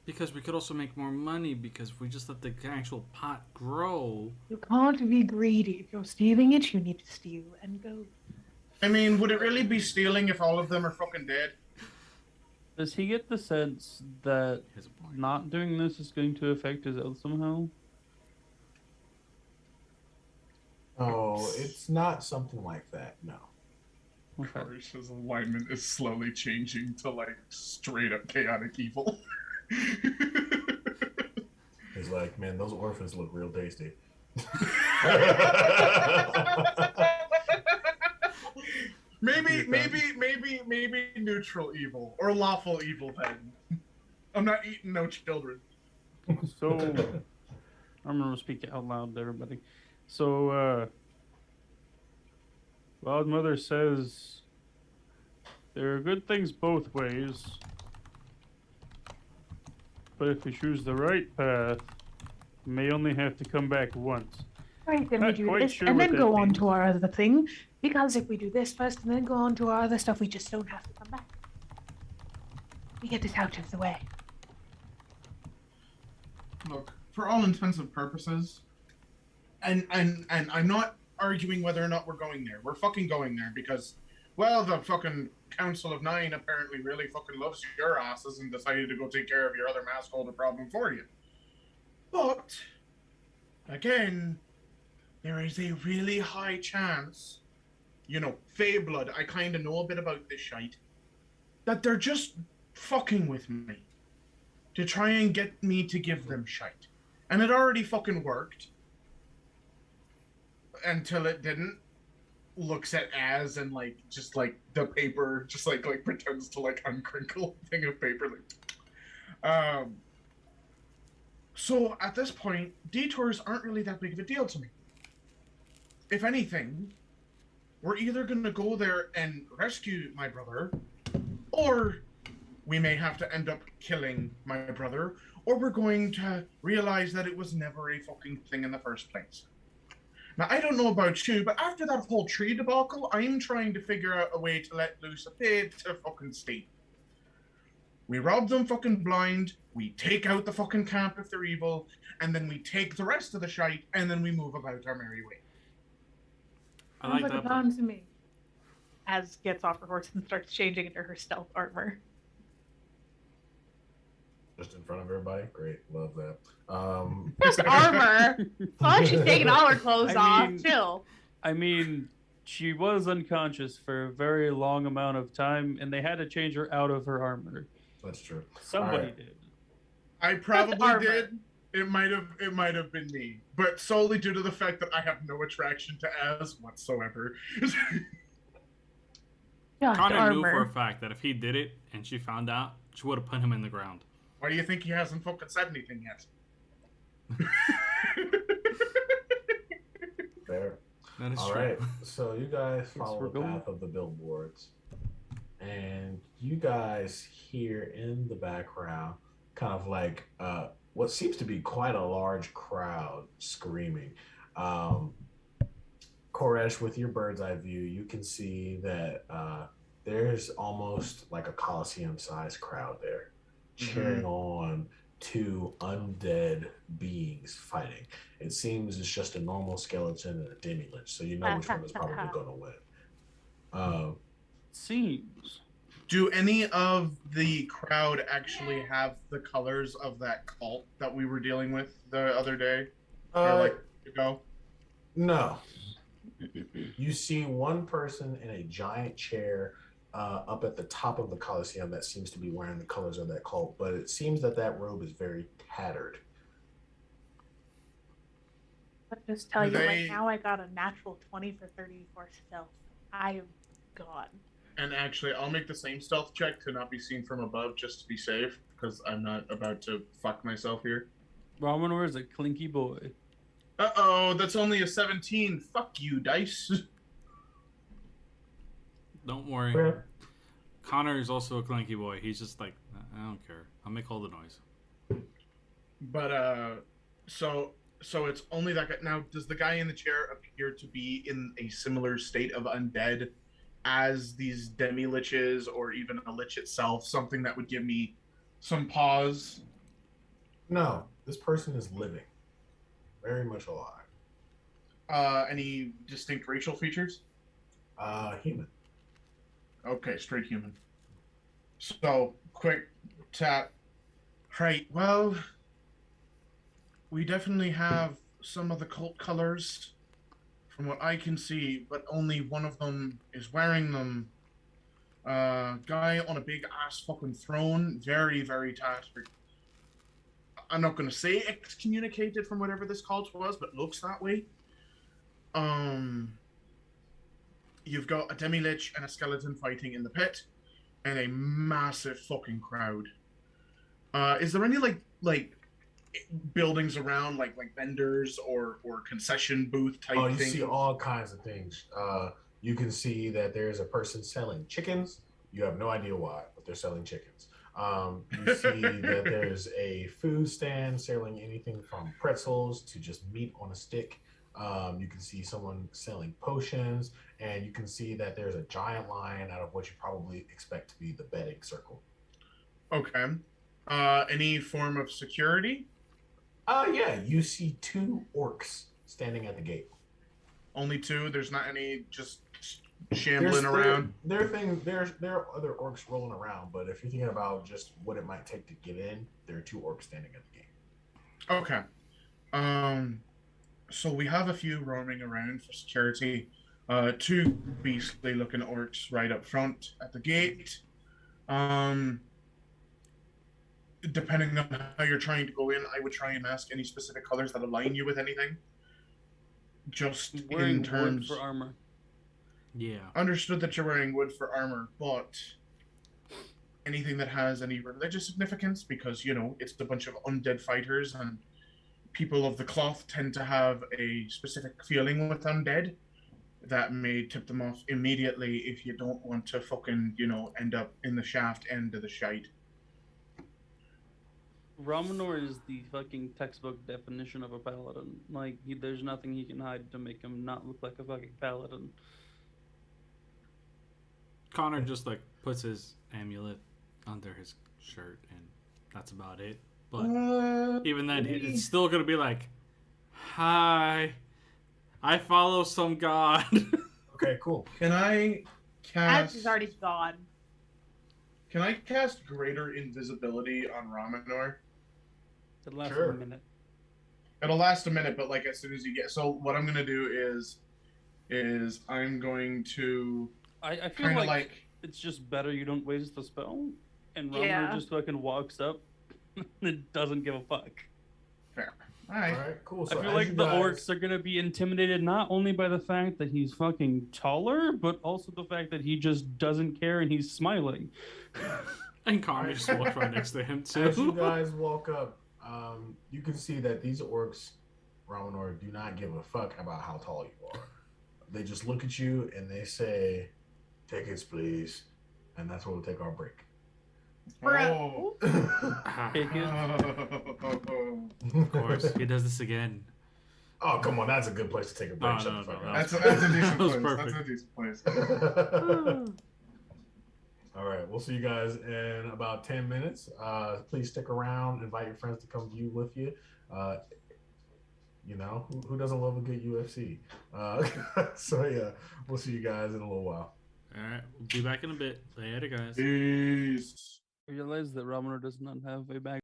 Because we could also make more money because if we just let the actual pot grow. You can't be greedy. If you're stealing it, you need to steal and go. I mean, would it really be stealing if all of them are fucking dead? Does he get the sense that Here's a point. not doing this is going to affect his health somehow? Oh, it's not something like that, no. Okay. Karish's alignment is slowly changing to like straight up chaotic evil. He's like, man, those orphans look real tasty. Maybe neutral evil or lawful evil then. I'm not eating no children. So, I'm going to speak out loud to everybody. So, Wild Mother says there are good things both ways, but if you choose the right path, you may only have to come back once. Right, then we Not do quite this sure and what then that go on means. to our other thing. Because if we do this first and then go on to our other stuff, we just don't have to come back. We get this out of the way. Look, for all intents and purposes, and I'm not arguing whether or not we're going there. We're fucking going there because, well, the fucking Council of Nine apparently really fucking loves your asses and decided to go take care of your other mask holder problem for you. But, again, there is a really high chance, you know, Fey blood, I kind of know a bit about this shite, that they're just fucking with me to try and get me to give them shite. And it already fucking worked. Until it didn't. Looks at Az and like just like the paper just like pretends to like uncrinkle a thing of paper like so at this point detours aren't really that big of a deal to me. If anything, we're either gonna go there and rescue my brother, or we may have to end up killing my brother, or we're going to realize that it was never a fucking thing in the first place. Now, I don't know about you, but after that whole tree debacle, I'm trying to figure out a way to let loose a bit of fucking steam. We rob them fucking blind, we take out the fucking camp if they're evil, and then we take the rest of the shite, and then we move about our merry way. I Sounds like like a that. plan to me. Az gets off her horse and starts changing into her stealth armor. Just in front of everybody? Great. Love that. Just armor. As long as she's taking all her clothes I off, mean- chill. I mean, she was unconscious for a very long amount of time, and they had to change her out of her armor. That's true. Somebody Alright. did. I probably armor. did. It might have been me, but solely due to the fact that I have no attraction to Az whatsoever. Just Connor knew for a armor. fact that if he did it and she found out, she would have put him in the ground. Why do you think he hasn't fucking said anything yet? Fair. That is All true. right, so you guys follow we're the going. path of the billboards, and you guys hear in the background kind of like what seems to be quite a large crowd screaming. Um, Koresh, with your bird's eye view, you can see that there's almost like a coliseum sized crowd there cheering on two undead beings fighting. It seems it's just a normal skeleton and a demi lich, so you know which one is probably going to win. Seems. Do any of the crowd actually have the colors of that cult that we were dealing with the other day? Or like ago? No. You see one person in a giant chair up at the top of the Coliseum that seems to be wearing the colors of that cult, but it seems that that robe is very tattered. But just tell Do you they- right now, I got a natural 20 for 34 stealth. I am gone. And actually, I'll make the same stealth check to not be seen from above just to be safe, because I'm not about to fuck myself here. Ramanor is a clinky boy. Uh-oh, that's only a 17. Fuck you, dice. Don't worry. Okay. Connor is also a clanky boy. He's just like, I don't care. I'll make all the noise. But, so it's only that guy. Now, does the guy in the chair appear to be in a similar state of undead as these demi-liches, or even a lich itself? Something that would give me some pause? No, this person is living. Very much alive. Any distinct racial features? Human. Okay, straight human. So, quick tap. Right, well, we definitely have some of the cult colors from what I can see, but only one of them is wearing them. Guy on a big ass fucking throne, very, very tattered. I'm not going to say excommunicated from whatever this cult was, but looks that way. You've got a demi-lich and a skeleton fighting in the pit, and a massive fucking crowd. Is there any like buildings around, like vendors or concession booth type You thing? see all kinds of things. You can see that there's a person selling chickens. You have no idea why, but they're selling chickens. You see that there's a food stand selling anything from pretzels to just meat on a stick. You can see someone selling potions, and you can see that there's a giant line out of what you probably expect to be the betting circle. Okay. Any form of security? Yeah, you see two orcs standing at the gate. Only two? There's not any just shambling around? There are other orcs rolling around, but if you're thinking about just what it might take to get in, there are two orcs standing at the gate. Okay. So we have a few roaming around for security. Two beastly looking orcs right up front at the gate. Depending on how you're trying to go in, I would try and ask any specific colors that align you with anything. Just Wearing in terms wood for armor. Yeah. Understood that you're wearing wood for armor, but anything that has any religious significance, because it's a bunch of undead fighters, and people of the cloth tend to have a specific feeling with undead that may tip them off immediately if you don't want to fucking end up in the shaft end of the shite. Ramanor is the fucking textbook definition of a paladin. Like, there's nothing he can hide to make him not look like a fucking paladin. Connor just like puts his amulet under his shirt, and that's about it. But even then, it's still gonna be like, "Hi, I follow some god." Okay, cool. Can I cast? As is already gone. Can I cast Greater Invisibility on Ramanor? It lasts Sure. a minute. It'll last a minute, but like as soon as you get. So what I'm gonna do is I'm going to I feel kind of like it's just better you don't waste the spell, and Ramanor Yeah. just fucking walks up and doesn't give a fuck. fair. All All right. right, cool. I So feel as like you the guys- orcs are gonna be intimidated not only by the fact that he's fucking taller, but also the fact that he just doesn't care and he's smiling. And Connor just walks right next to him As you too. guys walk up, you can see that these orcs, Ramanor, do not give a fuck about how tall you are. they just look at you and they say, "Tickets, please," and that's where we'll take our break. Oh. Of course, he does this again. Oh, come on, that's a good place to take a break. Shut the fuck up. That's a decent That was place. perfect. That's a decent place. All right, we'll see you guys in about 10 minutes. Please stick around. Invite your friends to come view with you. You know, who doesn't love a good UFC? So, yeah, we'll see you guys in a little while. All right, we'll be back in a bit. Later, guys. Peace. I realize that Ramonor does not have a bag.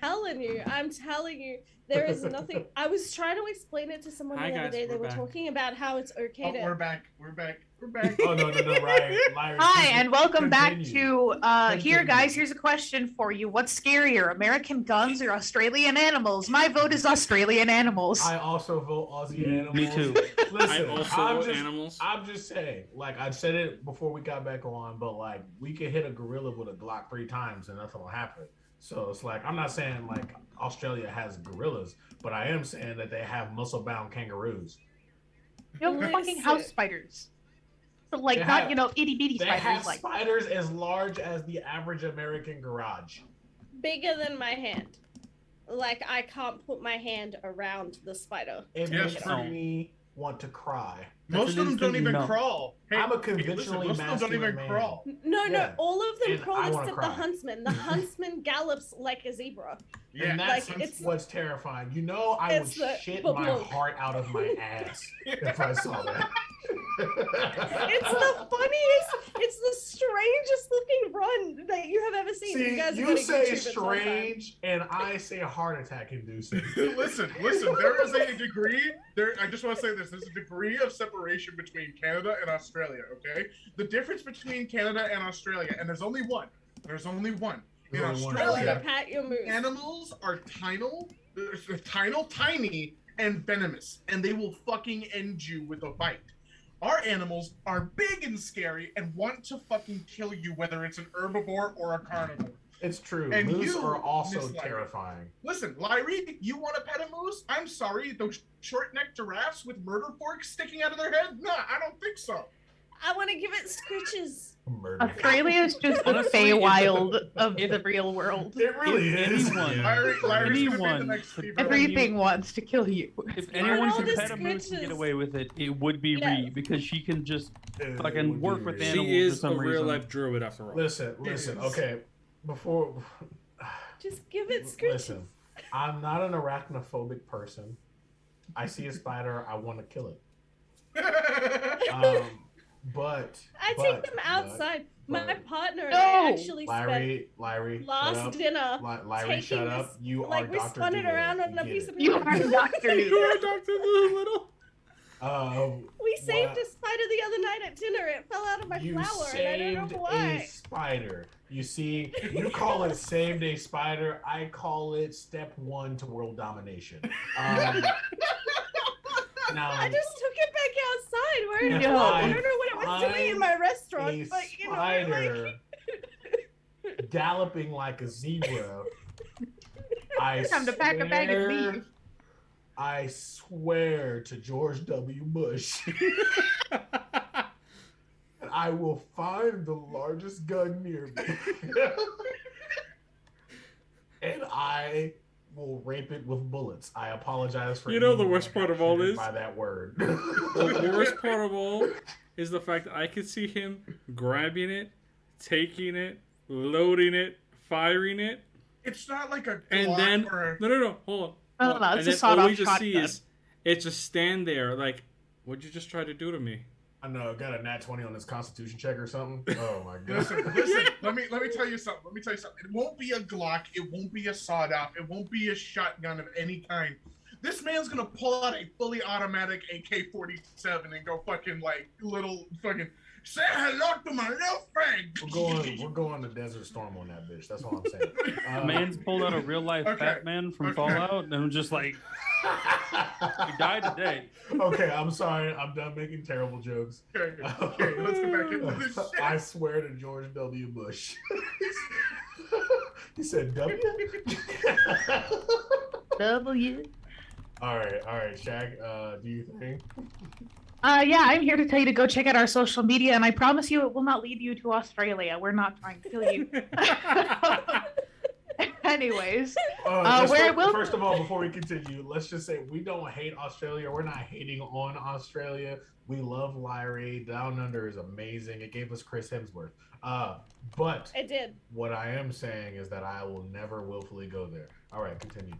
telling you, there is nothing. I was trying to explain it to someone Hi, the other guys, day. They we're were back. talking about how it's okay Oh, to. we're back. Oh no, Ryan. Hi, and welcome back Continue. to here, Continue. guys. Here's a question for you. What's scarier, American guns or Australian animals? My vote is Australian animals. I also vote Aussie animals. Me too. Listen, I also I'm vote just, animals. I'm just saying, like I said it before we got back on, but like we could hit a gorilla with a Glock 3 times and nothing will happen. So it's like I'm not saying like Australia has gorillas, but I am saying that they have muscle-bound kangaroos. You have fucking house spiders. But like They not, have- you know, itty bitty They spiders. have Like spiders as large as the average American garage. Bigger than my hand. Like I can't put my hand around the spider. It Yes, makes no. me want to cry. Most of them don't even no. crawl. Hey, I'm a listen, conventionally most of them don't even masculine man. crawl. No, Yeah. all of them And crawl I wanna except cry. the huntsman. The huntsman gallops like a zebra. Yeah, And that's like, it's- what's terrifying. You know, I would It's the- shit but my look. heart out of my ass if I saw that. It's the funniest. It's the strangest looking run that you have ever seen. See, guys are you gonna say YouTube it sometime. strange, and I say heart attack inducing. listen. There is a degree. I just want to say this. There's a degree of separation between Canada and Australia. Okay, the difference between Canada and Australia, and there's only one. In There's only one. Australia, Okay. Pat your moose. animals are tiny, and venomous, and they will fucking end you with a bite. Our animals are big and scary and want to fucking kill you, whether it's an herbivore or a carnivore. It's true. And Moose you, are also Miss Lyra. terrifying. Listen, Lyrie, you want to pet a moose? I'm sorry, those short-necked giraffes with murder forks sticking out of their head? Nah, I don't think so. I want to give it scritches. Murder. Australia is just the Honestly, Feywild of if- the real world. It really If is. anyone- Yeah. Lyrie's gonna be the Anyone next could Steve pet a Irwin. Everything wants to kill you. If Fine. anyone All could the pet a moose and get scritches. away with it, it would be Yes. Ree, because she can just It fucking would work be with really- animals. She is for some a real reason. life druid after all. Listen. is. Okay, before. Just give it scritches. Listen, I'm not an arachnophobic person. I see a spider, I want to kill it. But I take them outside. My but- partner and No. I actually spent Lyrie, last shut up. dinner. Lyrie, taking shut this- up. You like are we Dr. spun it Doolittle. around on You a get piece it. of You paper. are Dr. You are Dr. Doolittle. We saved What? a spider the other night at dinner. It fell out of my You flower, and I don't saved know a why. spider. You see, you call it saved a spider. I call it step one to world domination. Now, I just took it back outside. Where If I don't know I what it was doing in my restaurant, a but you know, spider galloping like a zebra. I Time to pack a bag and swear- leave. I swear to George W. Bush. I will find the largest gun near me. And I will rape it with bullets. I apologize for You know the anyone worst that got part of all triggered is? by that word. The worst part of all is the fact that I could see him grabbing it, taking it, loading it, firing it, It's not like a and Glock then or no, hold on. No, hold no, on. it's And a then all we sawed-off just see shotgun. is it just stand there like, what'd you just try to do to me? I know, got a nat 20 on this constitution check or something. Oh my god. Listen. Let me tell you something. It won't be a Glock. It won't be a sawed off. It won't be a shotgun of any kind. This man's gonna pull out a fully automatic AK-47 and go fucking like little fucking say hello to my little friend. We're going to Desert Storm on that bitch. That's all I'm saying. A man's pulled out a real life Okay. Batman from Okay. Fallout, and I'm just like, he died today. Okay, I'm sorry. I'm done making terrible jokes. Okay, let's get back into this shit. I swear to George W. Bush. He said W? W. All right, Shaq, do you think? Yeah, I'm here to tell you to go check out our social media, and I promise you it will not lead you to Australia. We're not trying to kill you. Anyways, First of all, before we continue, let's just say we don't hate Australia. We're not hating on Australia. We love Lyrie. Down Under is amazing. It gave us Chris Hemsworth. But It did. what I am saying is that I will never willfully go there. All right, continue.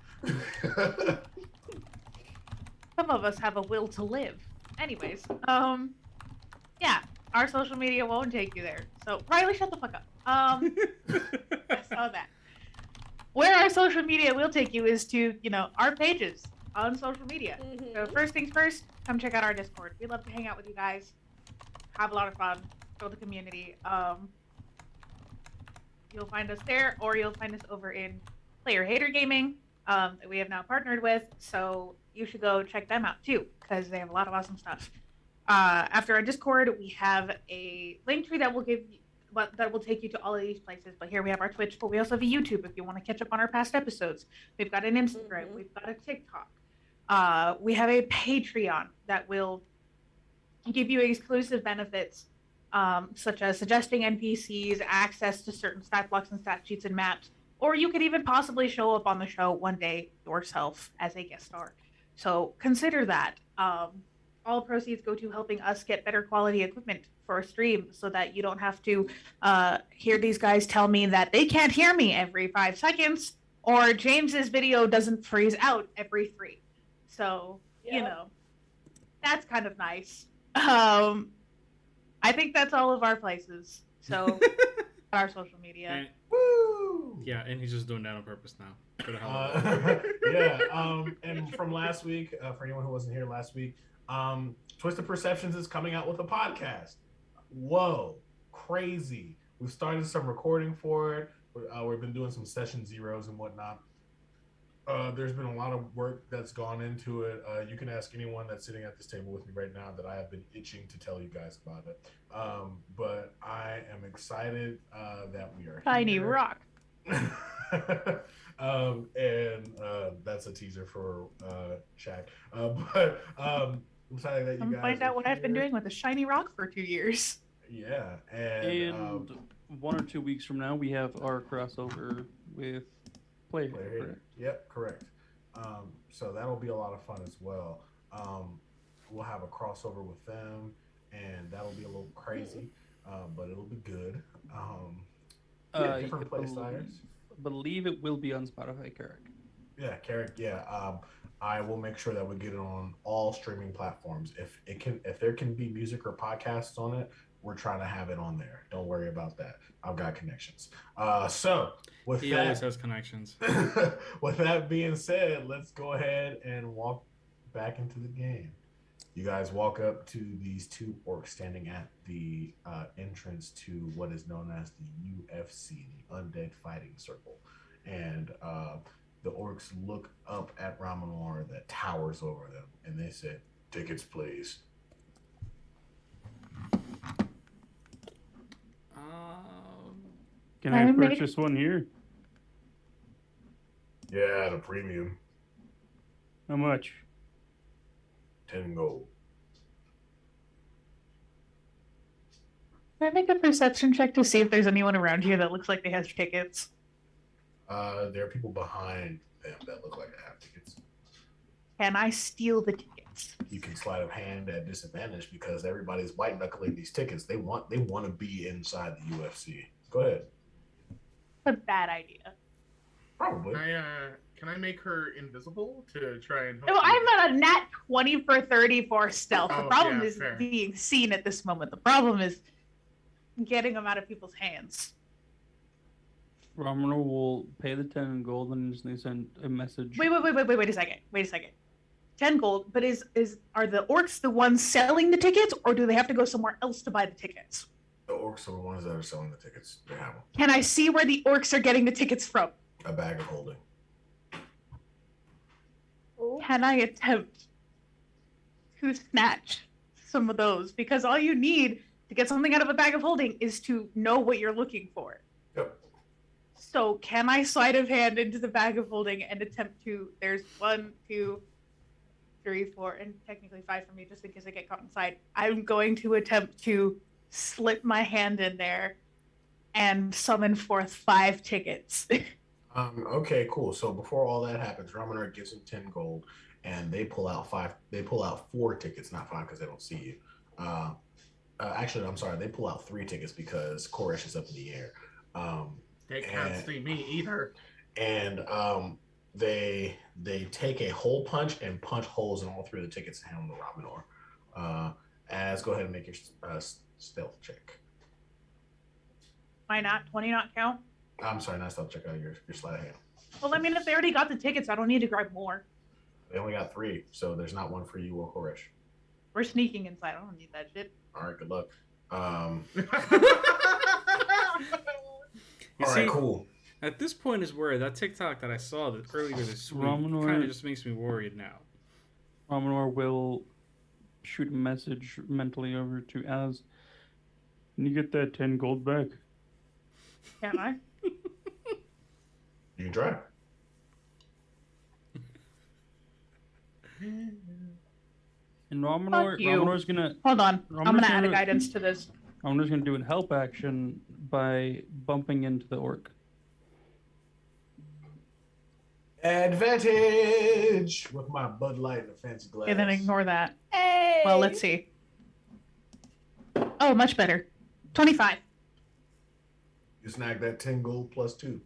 some of us have a will to live. Anyways, yeah, our social media won't take you there. So Riley, shut the fuck up. I saw that. where our social media will take you is to, our pages on social media. So first things first, come check out our Discord. We love to hang out with you guys, have a lot of fun, build a community. You'll find us there, or you'll find us over in Player Hater Gaming that we have now partnered with. So you should go check them out too, because they have a lot of awesome stuff. After our Discord, we have a link tree that will take you to all of these places. But here we have our Twitch, but we also have a YouTube if you want to catch up on our past episodes. We've got an Instagram, we've got a TikTok. We have a Patreon that will give you exclusive benefits, such as suggesting NPCs, access to certain stat blocks and stat sheets and maps, or you could even possibly show up on the show one day yourself as a guest star. So consider that. All proceeds go to helping us get better quality equipment for a stream so that you don't have to hear these guys tell me that they can't hear me every 5 seconds, or James's video doesn't freeze out every 3. So, that's kind of nice. I think that's all of our places. So, our social media. And, Woo! yeah, and he's just doing that on purpose now. And from last week, for anyone who wasn't here last week, Twisted Perceptions is coming out with a podcast. Whoa, crazy. We've started some recording for it. We've been doing some session zeros and whatnot. There's been a lot of work that's gone into it. You can ask anyone that's sitting at this table with me right now that I have been itching to tell you guys about it. But I am excited that we are Tiny here. Rock. And that's a teaser for Shaq. But I'm excited that you guys find out what here. I've been doing with the shiny rock for 2 years. Yeah, and 1 or 2 weeks from now, we have our crossover with Player Hater. Yep, correct. So that'll be a lot of fun as well. We'll have a crossover with them, and that'll be a little crazy, but it'll be good. Different play styles. Believe it will be on Spotify, Carrick. Yeah, Carrick. Yeah, I will make sure that we get it on all streaming platforms. If there can be music or podcasts on it, we're trying to have it on there. Don't worry about that. I've got connections. So with he that, always has connections. With that being said, let's go ahead and walk back into the game. You guys walk up to these 2 orcs standing at the entrance to what is known as the UFC, the Undead Fighting Circle. And the orcs look up at Ramanor that towers over them, and they say, "Tickets, please." Can I purchase one here? Yeah, at a premium. How much? 10 gold. Can I make a perception check to see if there's anyone around here that looks like they have tickets? There are people behind them that look like they have tickets. Can I steal the tickets? You can sleight of hand at disadvantage because everybody's white knuckling these tickets. They want to be inside the UFC. Go ahead. A bad idea. Probably. Can I make her invisible to try and? No, I'm at a nat 20 for 30 for stealth. The problem is fair. being seen at this moment. The problem is getting them out of people's hands. Ramanor will pay the 10 gold and just send a message. Wait a second. 10 gold, but are the orcs the ones selling the tickets, or do they have to go somewhere else to buy the tickets? The orcs are the ones that are selling the tickets. They have them. Can I see where the orcs are getting the tickets from? A bag of holding. Can I attempt to snatch some of those? Because all you need to get something out of a bag of holding is to know what you're looking for. Yep. So can I sleight of hand into the bag of holding and attempt to? There's 1, 2, 3, 4, and technically 5 for me, just in case I get caught inside. I'm going to attempt to slip my hand in there and summon forth 5 tickets. Okay, cool. So before all that happens, Ramanor gives him 10 gold, and they pull out 5. They pull out 4 tickets, not 5, because they don't see you. Actually, I'm sorry. They pull out 3 tickets because Koresh is up in the air. They can't see me either. And they take a hole punch and punch holes in all 3 of the tickets and hand them to Ramanor. Go ahead and make your stealth check. Why not? 20 not count? I'm sorry, not stealth check. Your sleight of hand. Well, I mean, if they already got the tickets, I don't need to grab more. They only got 3, so there's not one for you or Horish. We're sneaking inside. I don't need that shit. All right, good luck. You All see, right, cool. at this point is where that TikTok that I saw earlier this week Romanor- kind of just makes me worried now. Romanor will shoot a message mentally over to Az. Can you get that 10 gold back? Can I? You can try. And Romanor's gonna Hold on. I'm I'm gonna just add a gonna- guidance to this. Romanor's gonna do a help action by bumping into the orc. Advantage with my Bud Light and a fancy glass. And then ignore that. Hey. Well, let's see. Oh, much better. 25. You snag that 10 gold plus 2.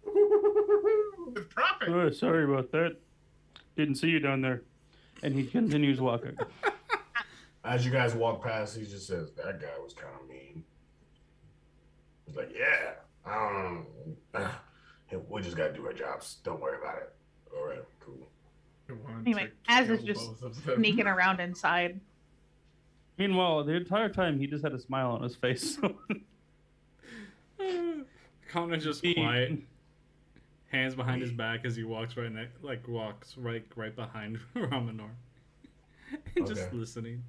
With profit. Oh, sorry about that. Didn't see you down there. And he continues walking. As you guys walk past, he just says, "That guy was kind of mean." He's like, "Yeah, we just gotta do our jobs. Don't worry about it." All right, cool. Anyway, Az is just sneaking around inside. Meanwhile, the entire time he just had a smile on his face. Connor's just quiet, hands behind his back as he walks walks right behind Romanor, and just Okay. listening.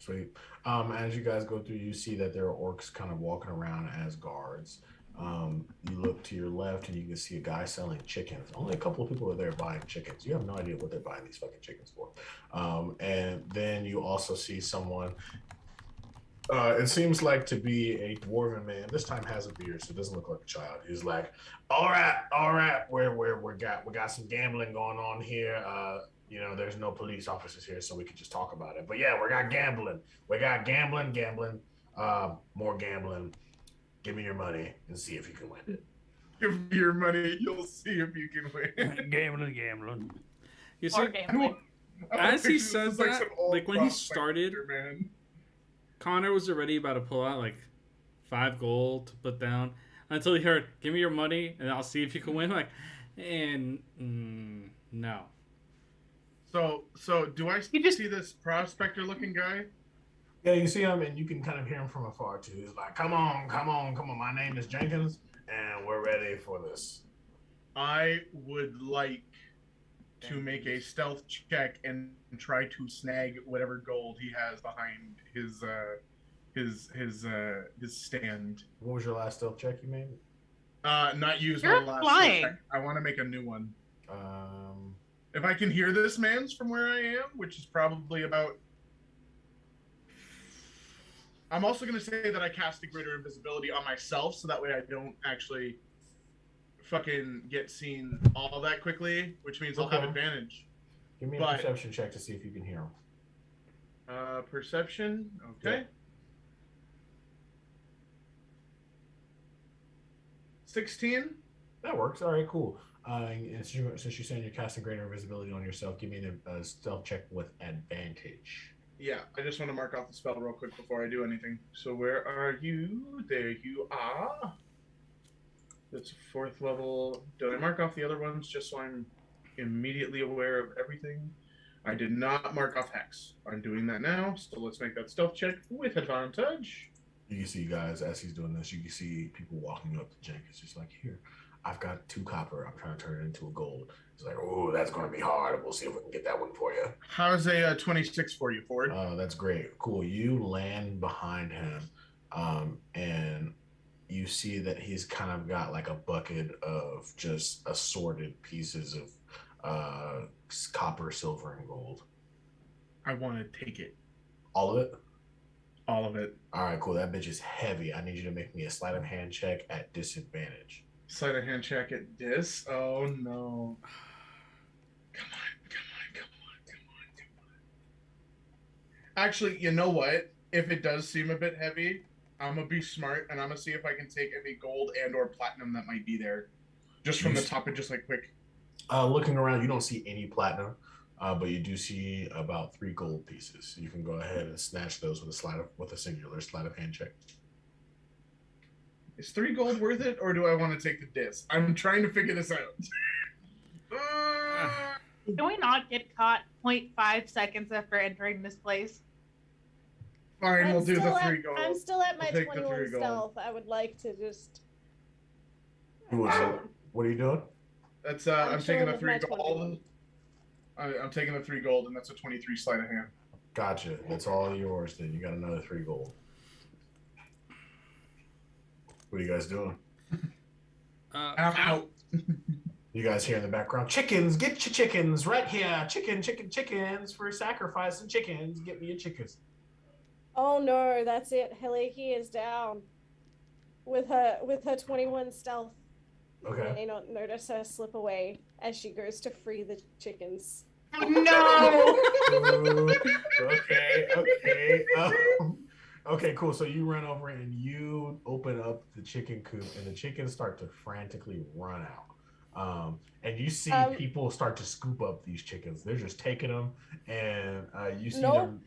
Sweet. As you guys go through, you see that there are orcs kind of walking around as guards. You look to your left and you can see a guy selling chickens. Only a couple of people are there buying chickens. You have no idea what they're buying these fucking chickens for. And then you also see someone. It seems like to be a dwarven man. This time has a beard, so it doesn't look like a child. He's like, all right, we got some gambling going on here. There's no police officers here, so we can just talk about it. But yeah, we got gambling. More gambling. Give me your money and see if you can win it. Give me your money, you'll see if you can win. Gambling. You see, Or gambling. as he This is says like that, some old like when he prospector, started, man. Connor was already about to pull out like 5 gold to put down until he heard, "Give me your money and I'll see if you can win." Like, and no. So do I You just- see this prospector looking guy? Yeah, you see him and you can kind of hear him from afar too. He's like, come on. My name is Jenkins and we're ready for this. I would like to make a stealth check and try to snag whatever gold he has behind his stand. What was your last stealth check you made? Not use You're my last flying. stealth check. I want to make a new one. Um, If I can hear this man's from where I am, which is probably about. I'm also going to say that I cast a greater invisibility on myself, so that way I don't actually fucking get seen all that quickly, which means I'll have Okay. advantage. give me a But- perception check to see if you can hear him. Perception, okay. Yeah. 16. That works. All right, cool. And since you're saying you're casting greater invisibility on yourself, give me a stealth check with advantage. Yeah, I just want to mark off the spell real quick before I do anything. So where are you? There you are. That's 4th level. Did I mark off the other ones just so I'm immediately aware of everything? I did not mark off Hex. I'm doing that now, so let's make that stealth check with advantage. You can see, guys, as he's doing this, you can see people walking up to Jenkins. Just like, here, I've got 2 copper. I'm trying to turn it into a gold. He's like, oh, that's going to be hard. We'll see if we can get that one for you. How's a 26 for you, Ford? That's great. Cool. You land behind him, and you see that he's kind of got like a bucket of just assorted pieces of copper, silver, and gold. I want to take it. All of it? All of it. All right, cool. That bitch is heavy. I need you to make me a sleight of hand check at disadvantage. Sleight of hand check at this. Oh no. Come on. Actually, you know what? If it does seem a bit heavy, I'm gonna be smart and I'm gonna see if I can take any gold and or platinum that might be there. Just from the top and just like quick. Looking around, you don't see any platinum, but you do see about 3 gold pieces. You can go ahead and snatch those with a singular sleight of hand check. Is 3 gold worth it, or do I want to take the disc? I'm trying to figure this out. Can we not get caught 0.5 seconds after entering this place? Fine, we'll do the 3 gold. I'm still at my I'll take the 21 3 gold. stealth. I would like to just. What are you doing? That's I'm I'm taking the chilling 3 with my gold. I'm taking the 3 gold, and that's a 23 sleight of hand. Gotcha. That's all yours. Then you got another 3 gold. What are you guys doing? I'm out. You guys hear in the background, chickens, get your chickens right here. Chickens for sacrificing chickens. Get me your chickens. Oh no, that's it. Heliki is down with her 21 stealth. Okay. You may not notice her slip away as she goes to free the chickens. No! Okay, cool. So you run over and you open up the chicken coop, and the chickens start to frantically run out. And you see people start to scoop up these chickens. They're just taking them, and you see them.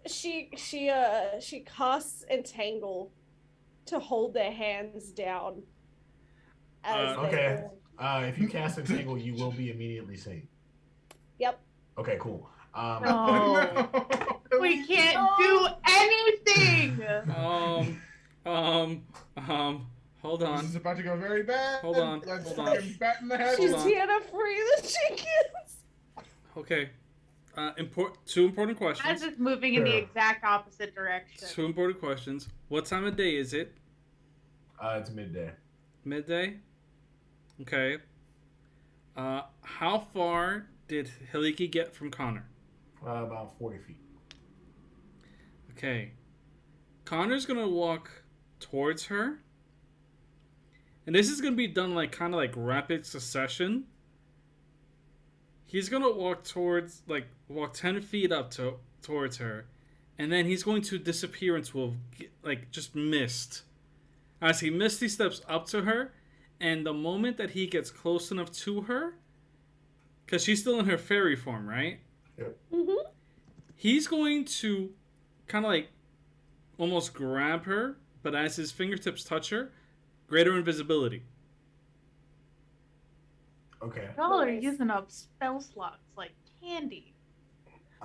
She casts Entangle to hold their hands down. Okay. If you cast Entangle, you will be immediately seen. Yep. Okay, cool. No. We can't do anything. Hold on. This is about to go very bad. Hold on. Let's Hold on. bat in the head. She's here to free the chickens. Okay. Two important questions. As is moving in the exact opposite direction. 2 important questions. What time of day is it? It's midday. Midday? Okay. How far did Heliki get from Connor? About 40 feet. Okay. Connor's gonna walk towards her. And this is gonna be done kind of like rapid succession. He's gonna walk 10 feet up towards her. And then he's going to disappear into just mist. As he misty steps up to her, and the moment that he gets close enough to her, because she's still in her fairy form, right? Yep. Mm-hmm. He's going to kind of almost grab her, but as his fingertips touch her, greater invisibility. Okay. Y'all are using up spell slots like candy.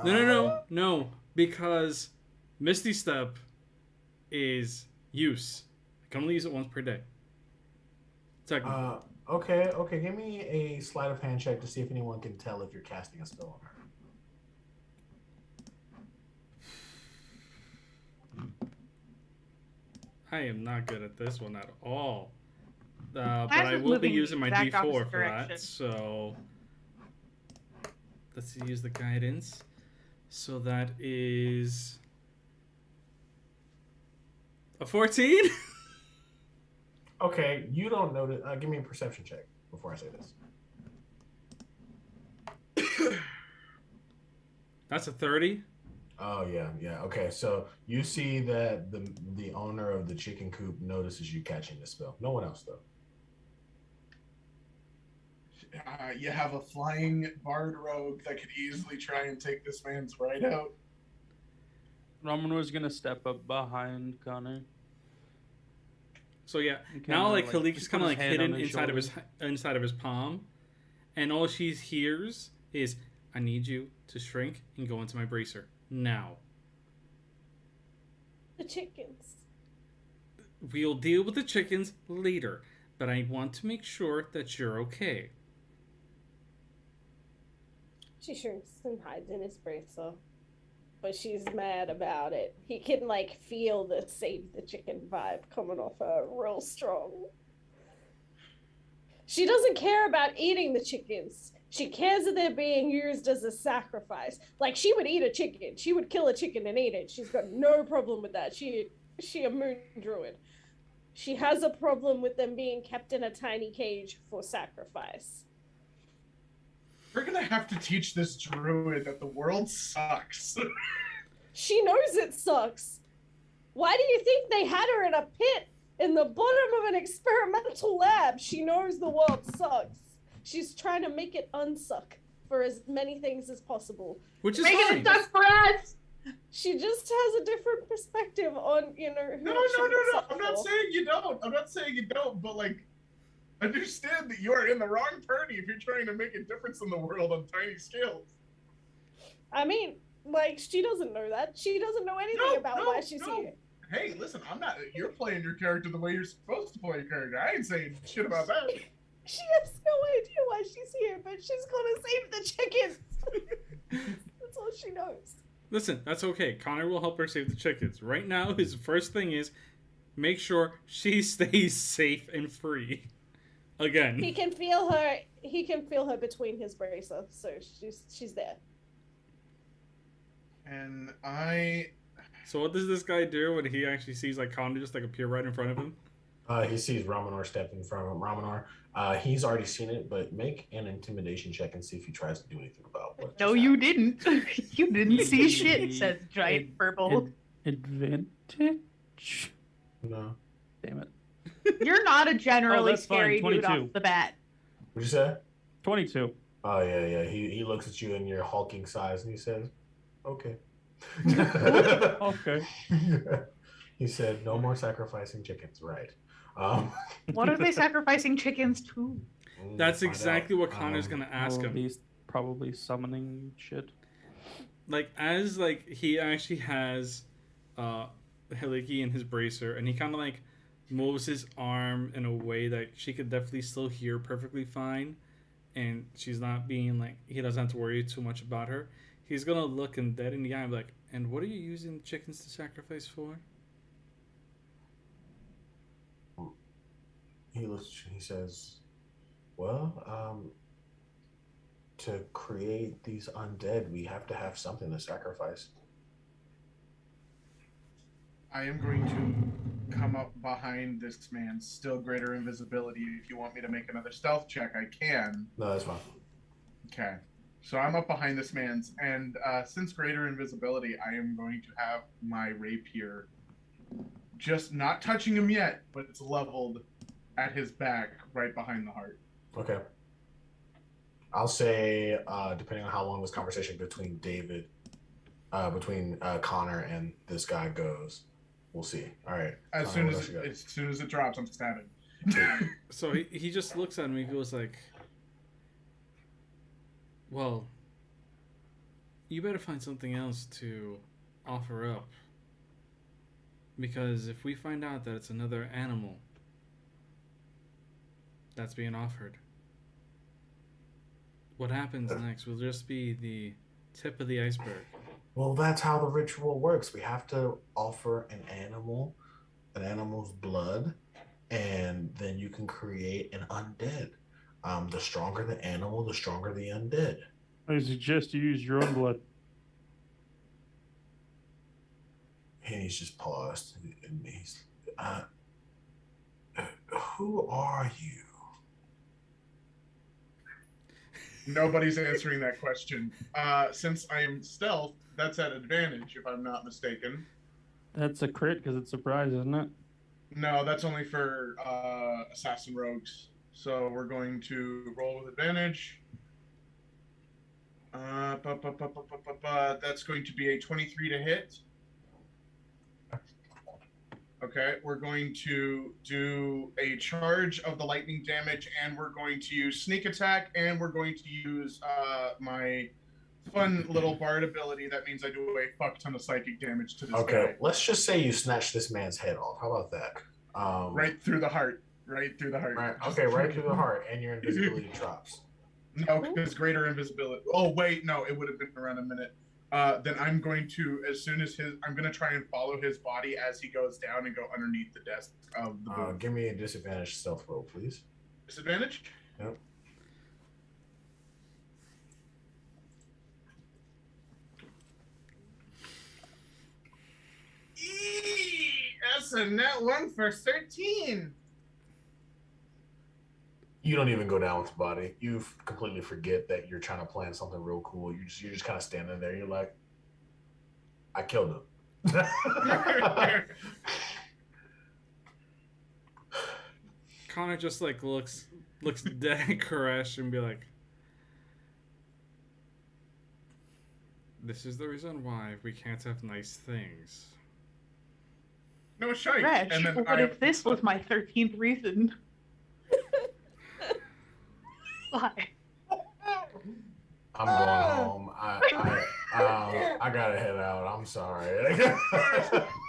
No, because Misty Step is use. I can only use it once per day. Technically. Okay. Give me a sleight of hand check to see if anyone can tell if you're casting a spell on her. I am not good at this one at all. But Mine's I just will be moving the using my exact D4 opposite for direction. that. So let's use the guidance. So that is a 14. Okay, you don't notice. Give me a perception check before I say this. That's a 30. Oh yeah. Okay, so you see that the owner of the chicken coop notices you catching the spell. No one else though. You have a flying bard rogue that could easily try and take this man's right out. Roman was gonna step up behind Connor. So yeah, And now kinda, Khaliq's just kind put of his hand hidden on his inside of his palm, and all she hears is, "I need you to shrink and go into my bracer now. The chickens. We'll deal with the chickens later, but I want to make sure that you're okay." She shrinks and hides in his bracer. But she's mad about it. He can feel the save the chicken vibe coming off her real strong. She doesn't care about eating the chickens. She cares that they're being used as a sacrifice. She would eat a chicken. She would kill a chicken and eat it. She's got no problem with that. She a moon druid. She has a problem with them being kept in a tiny cage for sacrifice. We're gonna have to teach this druid that the world sucks. She knows it sucks. Why do you think they had her in a pit in the bottom of an experimental lab? She knows the world sucks. She's trying to make it unsuck for as many things as possible. Which is Make fine. it suck for us. She just has a different perspective on, you know, who No. she looks up I'm not for. saying you don't. I'm not saying you don't. But like, understand that you are in the wrong party if you're trying to make a difference in the world on tiny scales. I mean, like, she doesn't know that. She doesn't know anything about why she's here. Hey, listen, I'm not. You're playing your character the way you're supposed to play your character. I ain't saying shit about that. She has no idea why she's here, but she's gonna save the chickens. That's all she knows. Listen, that's okay. Connor will help her save the chickens. Right now, his first thing is make sure she stays safe and free. Again. He can feel her. He can feel her between his bracer, so she's there. And I. So what does this guy do when he actually sees like Connor just like appear right in front of him? He sees Ramanor step in front of him. Ramanor, he's already seen it, but make an intimidation check and see if he tries to do anything about what. No, just you happened. didn't. You didn't see shit, says Giant Purple. Advantage? No. Damn it. You're not a generally that's fine, scary dude 22. off the bat. What'd you say? 22. Oh yeah. He looks at you in your hulking size and he says, "Okay." Okay. He said, "No more sacrificing chickens." Right. What are they sacrificing chickens to? That's Find exactly out. what Connor's gonna ask him. Probably summoning shit. Like as like he actually has Heliki in his bracer, and he kind of like moves his arm in a way that she could definitely still hear perfectly fine, and she's not being like, he doesn't have to worry too much about her. He's gonna look him dead in the eye and be like, "And what are you using chickens to sacrifice for?" He looks. He says, "Well, to create these undead, we have to have something to sacrifice." I am going to come up behind this man's still greater invisibility. If you want me to make another stealth check, I can. No, that's fine. Okay. So I'm up behind this man's, and since greater invisibility, I am going to have my rapier just not touching him yet, but it's leveled at his back right behind the heart. Okay. I'll say, depending on how long this conversation between Connor and this guy goes, we'll see. All right. As Connor, soon as it drops, I'm stabbing. So he just looks at me and goes like, "Well, you better find something else to offer up. Because if we find out that it's another animal that's being offered, what happens next will just be the tip of the iceberg." Well, that's how the ritual works. We have to offer an animal's blood, and then you can create an undead. The stronger the animal, the stronger the undead. I suggest you use your own blood. And he's just paused. And he's, who are you? Nobody's answering that question. Since I am stealth, that's at advantage, if I'm not mistaken. That's a crit because it's surprise, isn't it? No, that's only for assassin rogues. So we're going to roll with advantage. That's going to be a 23 to hit. Okay, we're going to do a charge of the lightning damage, and we're going to use sneak attack, and we're going to use my fun little bard ability. That means I do a fuck ton of psychic damage to this guy. Let's just say you snatch this man's head off. How about that? Right through the heart. Right through the heart. Right. Okay, right through the heart, and your invisibility drops. No, because greater invisibility. Oh wait, no, it would have been around a minute. Then I'm going to, as soon as I'm going to try and follow his body as he goes down and go underneath the desk of the booth. Give me a disadvantage stealth roll, please. Disadvantage? Yep. That's a net one for 13. You don't even go down with the body. You completely forget that you're trying to plan something real cool. You're just kind of standing there. You're like, I killed him. Connor just like looks dead at Koresh and be like, This is the reason why we can't have nice things. No shite. Reg, And then what if this was my 13th reason? Why? I'm going home. I gotta head out. I'm sorry.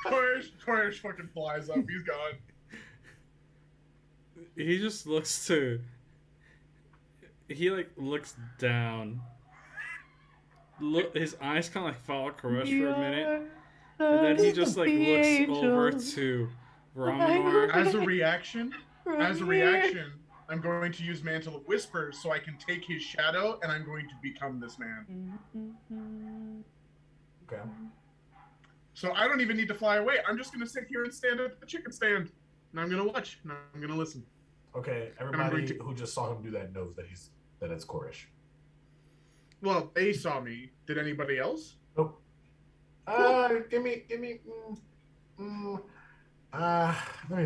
Corish fucking flies up. He's gone. He just looks to. He like looks down. Look, his eyes kind of like follow Koresh for a minute, and then he just like looks over to Ramanor. As a reaction, I'm going to use Mantle of Whispers so I can take his shadow, and I'm going to become this man. Okay. So I don't even need to fly away. I'm just going to sit here and stand at the chicken stand, and I'm going to watch, and I'm going to listen. Okay. Everybody who just saw him do that knows that it's Korish. Well, they saw me. Did anybody else? Nope. Give me. Let me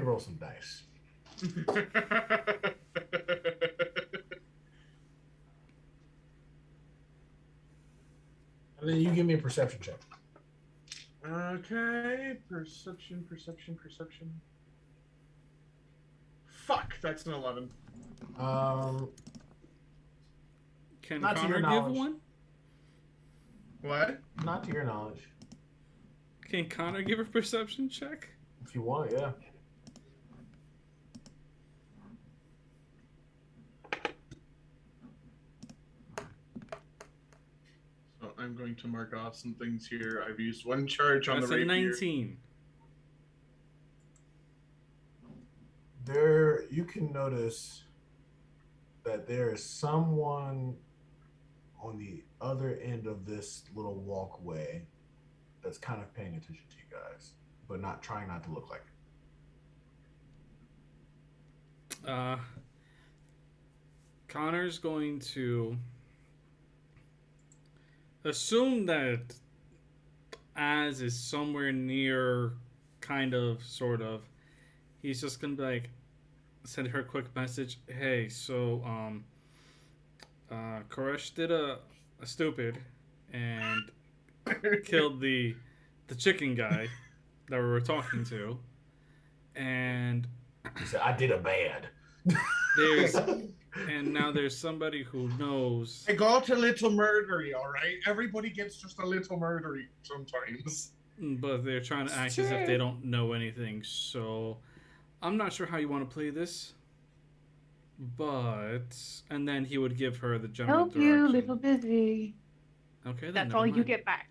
roll some dice. And then you give me a perception check. Okay, perception. Fuck, that's an 11. Can Not to your Connor give knowledge. one? What? Not to your knowledge. Can Connor give a perception check? If you want, yeah. So I'm going to mark off some things here. I've used one charge on That's the a rapier. 19. There, you can notice that there is someone on the other end of this little walkway that's kind of paying attention to you guys, but trying not to look like it. Connor's going to assume that Az is somewhere near, kind of, sort of. He's just gonna be like, send her a quick message. Hey, so Koresh did a stupid and killed the chicken guy that we were talking to, and He said, I did a bad. and now there's somebody who knows. I got a little murdery, alright? Everybody gets just a little murdery sometimes. But they're trying to act as if they don't know anything, so I'm not sure how you want to play this. But and then he would give her the general Help direction. you, little busy. Okay, then That's never all you mind. get back.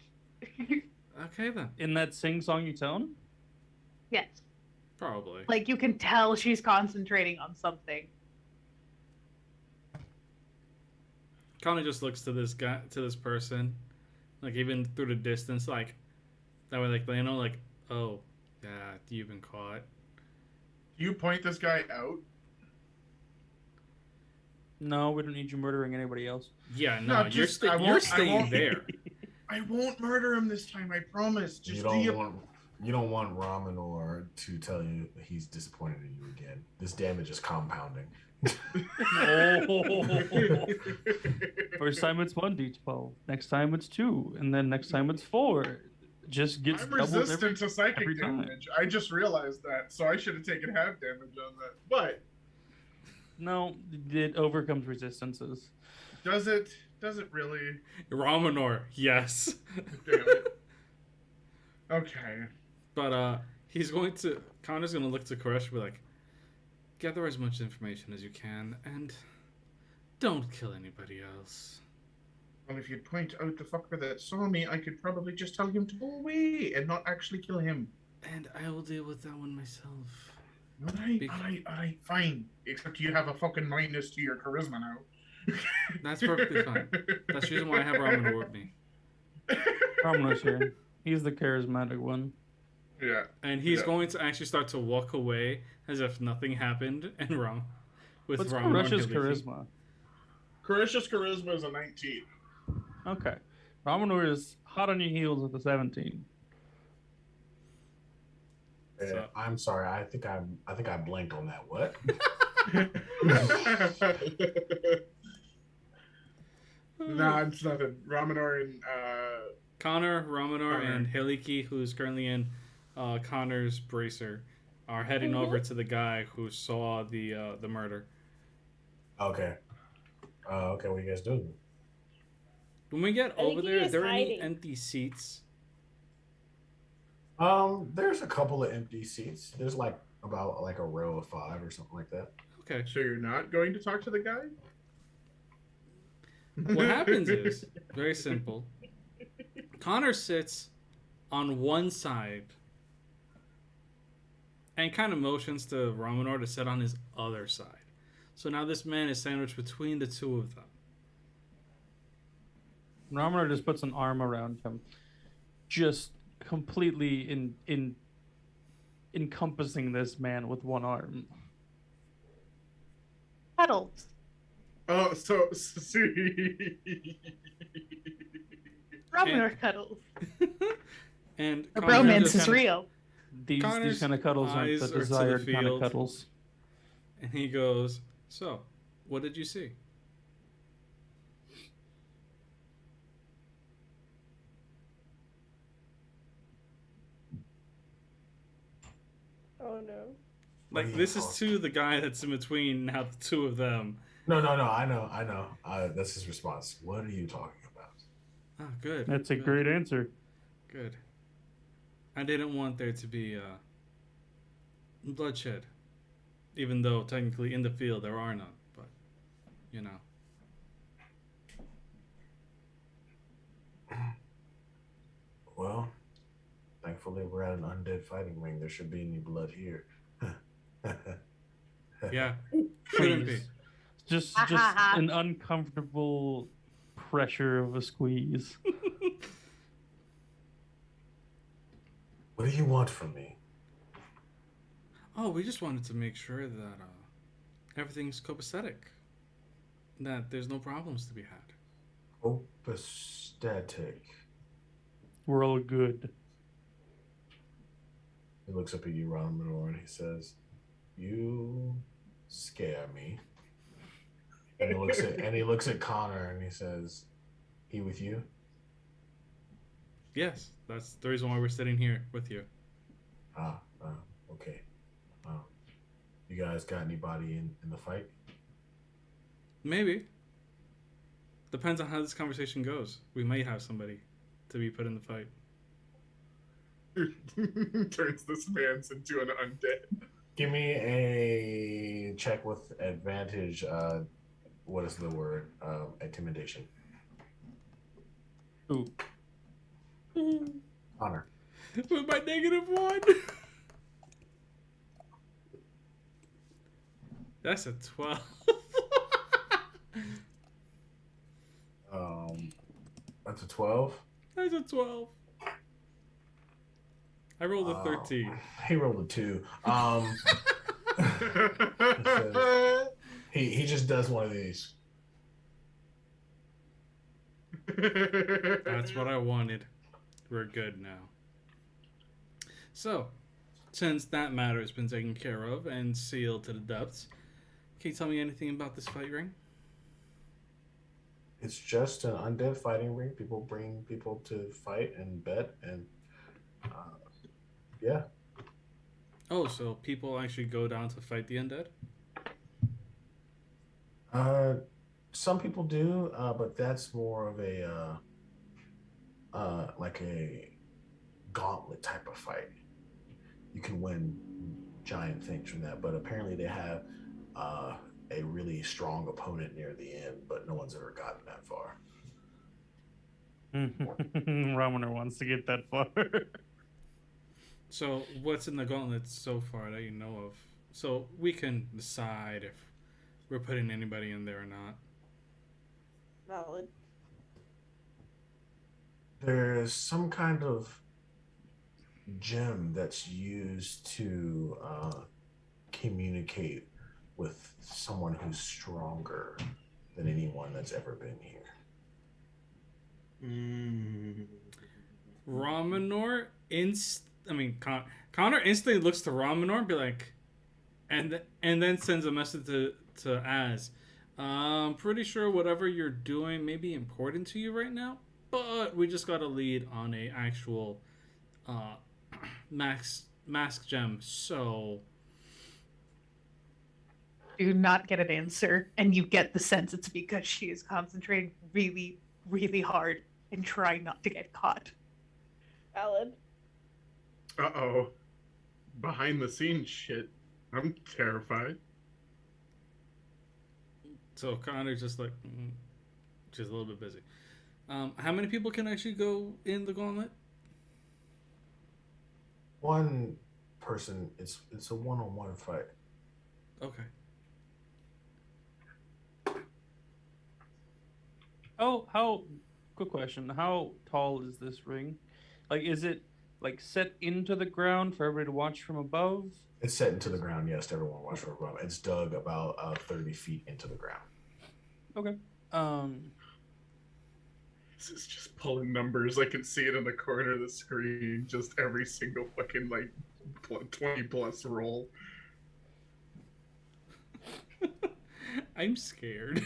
Okay then, In that sing-songy tone? Yes. probably. Like you can tell she's concentrating on something. Connie just looks to this guy, to this person, like even through the distance, like that way, like they know, like, oh, yeah, you've been caught. Do you point this guy out? No, we don't need you murdering anybody else. Yeah, No, no, you're, just- I you're won't- staying there. I won't murder him this time, I promise. Just You don't want Ramanor to tell you he's disappointed in you again. This damage is compounding. First time it's 1d12. Next time it's 2. And then next time it's 4. Just gets I'm doubled resistant to psychic every time. damage. I just realized that, so I should have taken half damage on that. But No, it overcomes resistances. does it really? Ramanor, yes. Damn it. Okay. But Connor's gonna look to Koresh and be like, gather as much information as you can and don't kill anybody else. Well, if you'd point out the fucker that saw me, I could probably just tell him to go away and not actually kill him. And I will deal with that one myself. Alright, fine. Except you have a fucking minus to your charisma now. That's perfectly fine. That's the reason why I have Ramanor with me. Romano's here. He's the charismatic one. Yeah. And he's Yeah. going to actually start to walk away as if nothing happened and with What's Ramanor. Koresh's he'll be- charisma? Koresh's charisma is a 19. Okay. Ramanor is hot on your heels with a 17. So- I'm sorry. I think I blanked on that. What? Nah, it's nothing. Ramanor and Connor, Romanor, and Heliki, who's currently in Connor's bracer, are heading over to the guy who saw the murder. Okay. Okay, what are you guys doing? When we get I think over he there, are is there any hiding. empty seats? There's a couple of empty seats. There's like about like a row of 5 or something like that. Okay. So you're not going to talk to the guy? What happens is very simple. Connor sits on one side and kind of motions to Romanor to sit on his other side. So now this man is sandwiched between the two of them. Ramana just puts an arm around him, just completely encompassing this man with one arm. Cuddles. Oh, so see. Romanor cuddles. And The Connor bromance just is kinda- real. These Connor's kind of cuddles aren't eyes the are to the desired kind of field. cuddles. And he goes, "So, what did you see?" Oh no. What are Like, you this is talking- to the guy that's in between now the two of them. No, I know. That's his response. What are you talking about? Oh, good. That's a good, great answer. Good. I didn't want there to be bloodshed. Even though technically in the field there are none. But, you know. Well, thankfully we're at an undead fighting ring. There should be any blood here. Yeah. Shouldn't be. Please. Just an uncomfortable pressure of a squeeze. What do you want from me? Oh, we just wanted to make sure that everything's copacetic. That there's no problems to be had. Copacetic. We're all good. He looks up at you, Romanor, and he says, "You scare me." And he looks at Connor and he says, "He with you?" Yes, that's the reason why we're sitting here with you. Okay. You guys got anybody in the fight? Maybe. Depends on how this conversation goes. We might have somebody to be put in the fight. Turns this man's into an undead. Give me a check with advantage. What is the word? Intimidation. Ooh. Honor. With my -1. That's a 12. That's a 12. That's a 12. I rolled a 13. He rolled a 2. He just does one of these. That's what I wanted. We're good now. So, since that matter has been taken care of and sealed to the depths, can you tell me anything about this fight ring? It's just an undead fighting ring. People bring people to fight and bet, and yeah. Oh, so people actually go down to fight the undead? Some people do, but that's more of a like a gauntlet type of fight. You can win giant things from that, but apparently they have a really strong opponent near the end, but no one's ever gotten that far. Ramoner wants to get that far. So, what's in the gauntlet so far that you know of? So, we can decide if we're putting anybody in there or not. Valid. There's some kind of gem that's used to communicate with someone who's stronger than anyone that's ever been here. Romanor Connor instantly looks to Romanor and be like, and then sends a message to Az. I'm pretty sure whatever you're doing may be important to you right now. but we just got a lead on a actual mask gem. So Do not get an answer, and you get the sense it's because she is concentrating really, really hard and trying not to get caught. Alan. Uh-oh. Behind the scenes shit. I'm terrified. So Connor's just like, she's a little bit busy. How many people can actually go in the gauntlet? One person. It's a one-on-one fight. Okay. How? Quick question. How tall is this ring? Like, is it like set into the ground for everybody to watch from above? It's set into the ground. Yes, to everyone watch for above. It's dug about 30 feet into the ground. Okay. This is just pulling numbers. I can see it in the corner of the screen. Just every single fucking, like, 20 plus roll. I'm scared.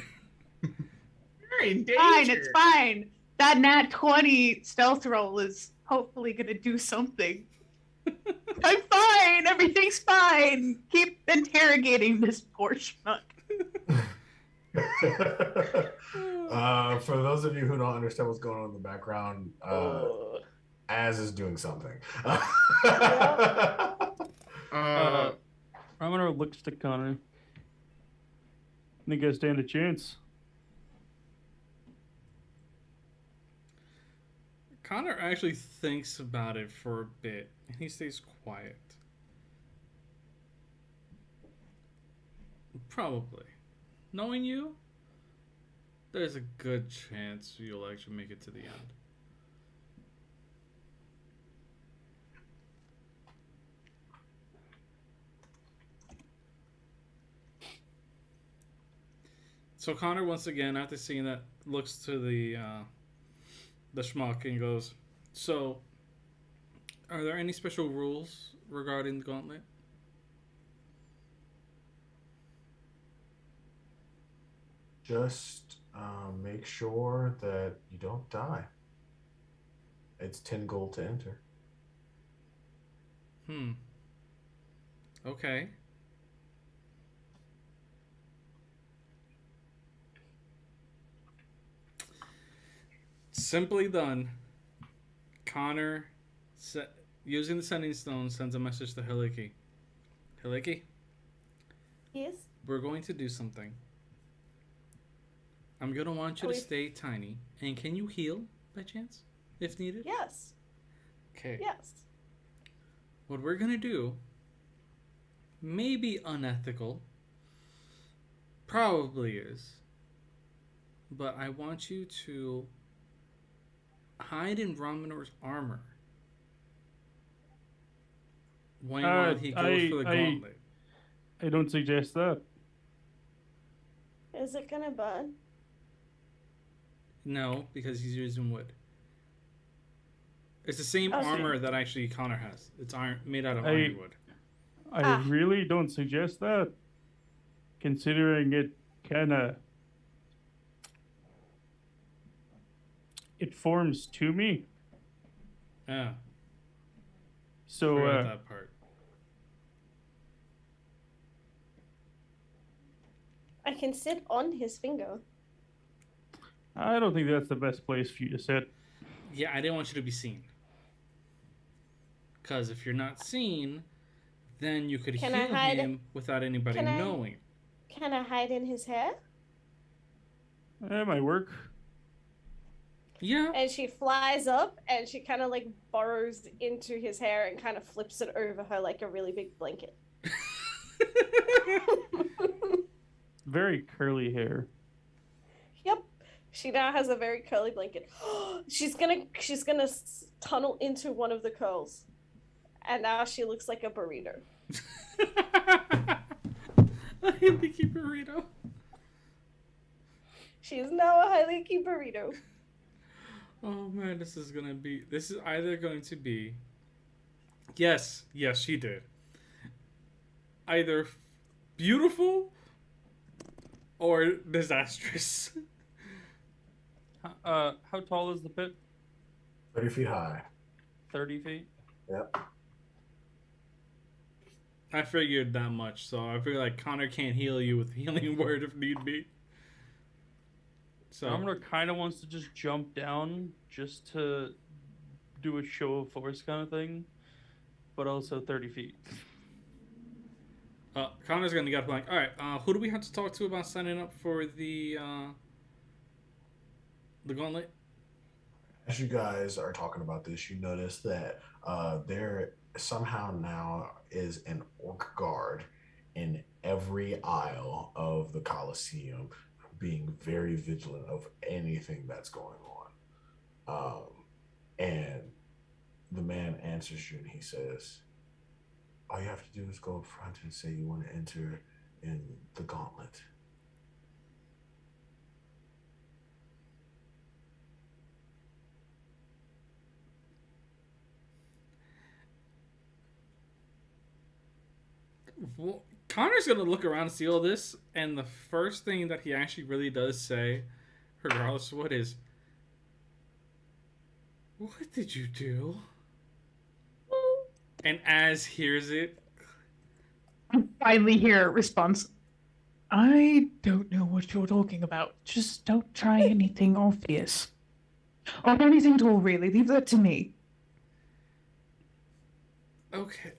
You're in danger. Fine, it's fine. That nat 20 stealth roll is hopefully gonna do something. I'm fine. Everything's fine. Keep interrogating this poor schmuck. For those of you who don't understand what's going on in the background, Az is doing something. Ramonor looks to Connor. I think I stand a chance. Connor actually thinks about it for a bit, and he stays quiet. Probably. Knowing you, there's a good chance you'll actually make it to the end. So Connor, once again, after seeing that, looks to the schmuck and goes, "So, are there any special rules regarding the gauntlet?" Just make sure that you don't die. It's 10 gold to enter. Okay. Simply done. Connor, using the sending stone, sends a message to Hiliki. Hiliki, Yes. we're going to do something. I'm going to want you to stay tiny. And can you heal, by chance, if needed? Yes. Okay. Yes. What we're going to do may be unethical. Probably is. But I want you to hide in Romanor's armor when he goes for the gauntlet. I don't suggest that. Is it gonna burn? No, because he's using wood. It's the same armor that actually Connor has. It's made out of ironwood. I really don't suggest that, considering it kind of it forms to me. Yeah. So that part. I can sit on his finger. I don't think that's the best place for you to sit. Yeah, I didn't want you to be seen. Because if you're not seen, then you could heal him without anybody knowing. Can I hide in his hair? That might work. Yeah. And she flies up and she kind of like burrows into his hair and kind of flips it over her like a really big blanket. Very curly hair. Yep. She now has a very curly blanket. she's gonna tunnel into one of the curls, and now she looks like a burrito. A Hiliki burrito. She is now a Hiliki burrito. Oh man, this is either going to be. Yes, she did. Either beautiful or disastrous. How tall is the pit? 30 feet high. 30 feet? Yep. I figured that much, so I feel like Connor can't heal you with healing word if need be. So Ramonor kind of wants to just jump down just to do a show of force kind of thing, but also 30 feet. Connor's gonna get up like, all right, who do we have to talk to about signing up for the gauntlet? As you guys are talking about this, you notice that there somehow now is an orc guard in every aisle of the Colosseum, being very vigilant of anything that's going on. And the man answers you and he says, all you have to do is go up front and say you want to enter in the gauntlet. Well, Connor's gonna look around and see all this, and the first thing that he actually really does say, regardless of what is, what did you do? And Az hears it. I finally hear a response. I don't know what you're talking about. Just don't try anything obvious. Or anything at all, really. Leave that to me. Okay.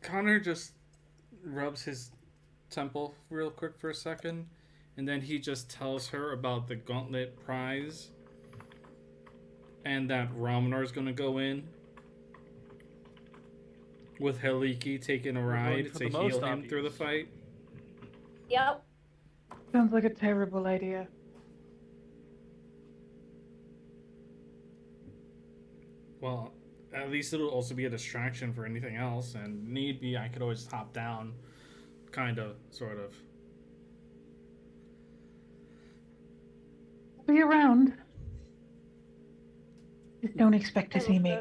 Connor just rubs his temple real quick for a second, and then he just tells her about the gauntlet prize and that Ramonor is going to go in with Heliki taking a ride to heal him through the fight. Yep. Sounds like a terrible idea. Well, at least it'll also be a distraction for anything else, and need be, I could always hop down, kind of, sort of. Be around. Just don't expect to see me.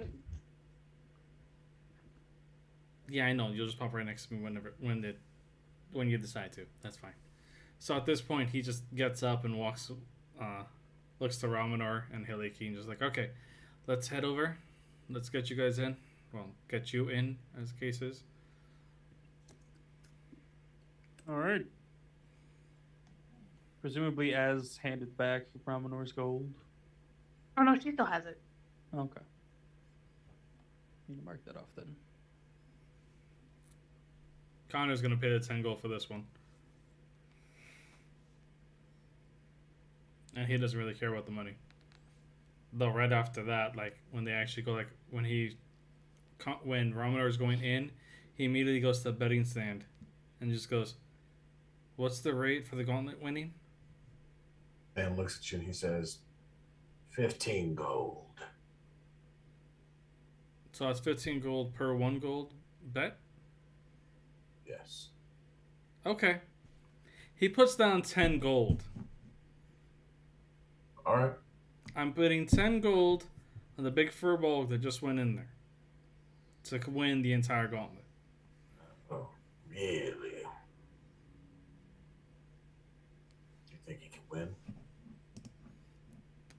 Yeah, I know. You'll just pop right next to me when you decide to. That's fine. So at this point, he just gets up and walks, looks to Ramonor and Heliki and just like, okay, let's head over. Let's get you guys in. Well, get you in, as the case is. All right. Presumably as handed back Ramonor's gold. Oh no, she still has it. Okay. Need to mark that off then. Connor's going to pay the 10 gold for this one. And he doesn't really care about the money. Though right after that, like, when they actually go, like, when Ramonor is going in, he immediately goes to the betting stand and just goes, what's the rate for the gauntlet winning? And looks at you and he says, 15 gold. So that's 15 gold per 1 gold bet? Yes. Okay. He puts down 10 gold. All right. I'm putting 10 gold on the big furball that just went in there to win the entire gauntlet. Oh, really? You think he can win?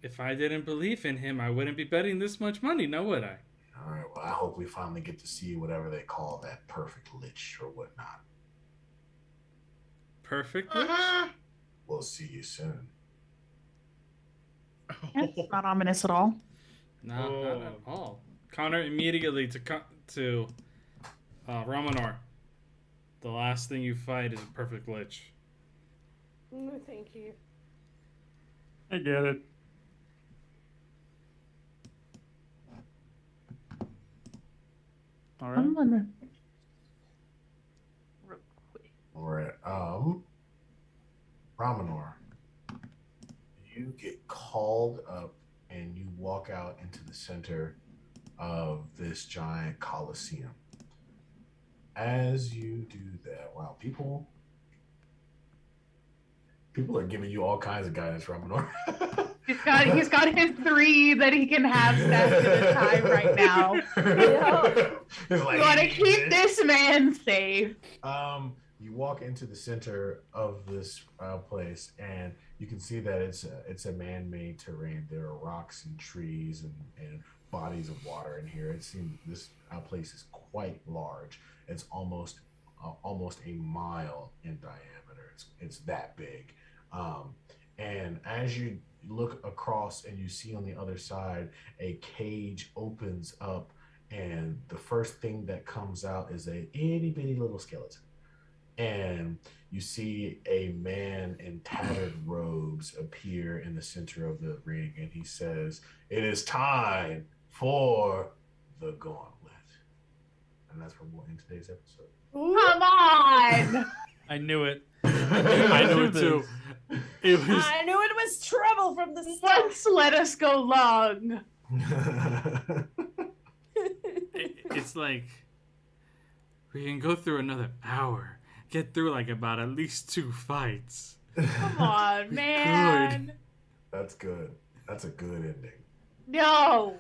If I didn't believe in him, I wouldn't be betting this much money, now would I? All right. Well, I hope we finally get to see whatever they call that perfect lich or whatnot. Perfect lich? We'll see you soon. That's not ominous at all. No, not at all. Connor immediately to Ramonor. The last thing you fight is a perfect lich. No, thank you. I get it. All right. I'm gonna... Real quick. All right. Ramonor, you get called up and you walk out into the center of this giant coliseum. As you do that, wow, people are giving you all kinds of guidance, Ramonor. He's got his 3 that he can have stashed at a time right now. Yeah. It's like, You want to keep this man safe. you walk into the center of this place, and you can see that it's a man-made terrain. There are rocks and trees and bodies of water in here. It seems this place is quite large. It's almost a mile in diameter. It's that big. And as you look across and you see on the other side, a cage opens up, and the first thing that comes out is a itty bitty little skeleton. And you see a man in tattered robes appear in the center of the ring, and he says, "It is time for the gauntlet." And that's where we'll end today's episode. Come on! I knew it. I know it too. It was. I knew it was trouble from the start. Once let us go long. It's like we can go through another hour, get through like about at least 2 fights. Come on, man. That's good. That's a good ending. No.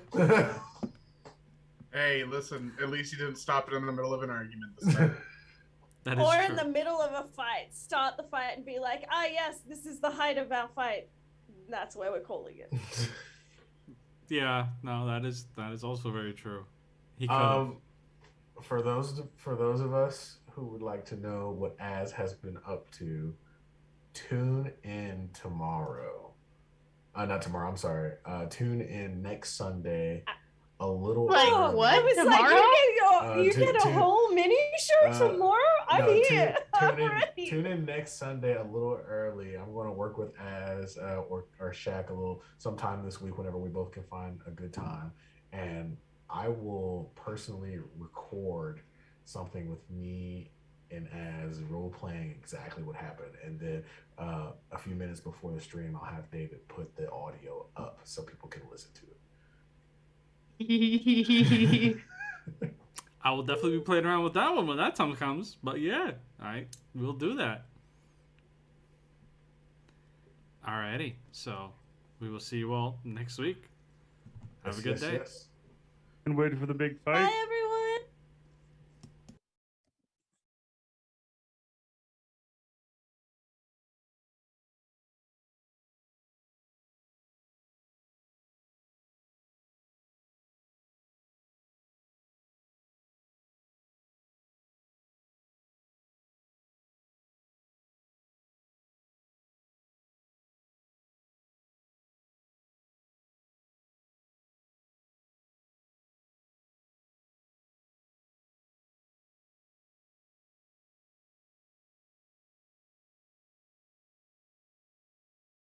Hey, listen, at least you didn't stop it in the middle of an argument this time. That is Or true. in the middle of a fight, start the fight and be like, "Ah, yes, this is the height of our fight." That's why we're calling it. Yeah, no, that is also very true. He could. For those of us who would like to know what Az has been up to, tune in tomorrow. Not tomorrow. I'm sorry. Tune in next Sunday. A little Like, early. what? I was Tomorrow? like, you get a whole mini show tomorrow? I'm No, here. I'm ready. Tune in next Sunday a little early. I'm going to work with Az or Shaq a little sometime this week whenever we both can find a good time. And I will personally record something with me and Az role playing exactly what happened. And then a few minutes before the stream, I'll have David put the audio up so people can listen to it. I will definitely be playing around with that one when that time comes. But yeah, we'll do that. Alrighty, so we will see you all next week. Have a good day. Yes. And wait for the big fight. Bye, everyone.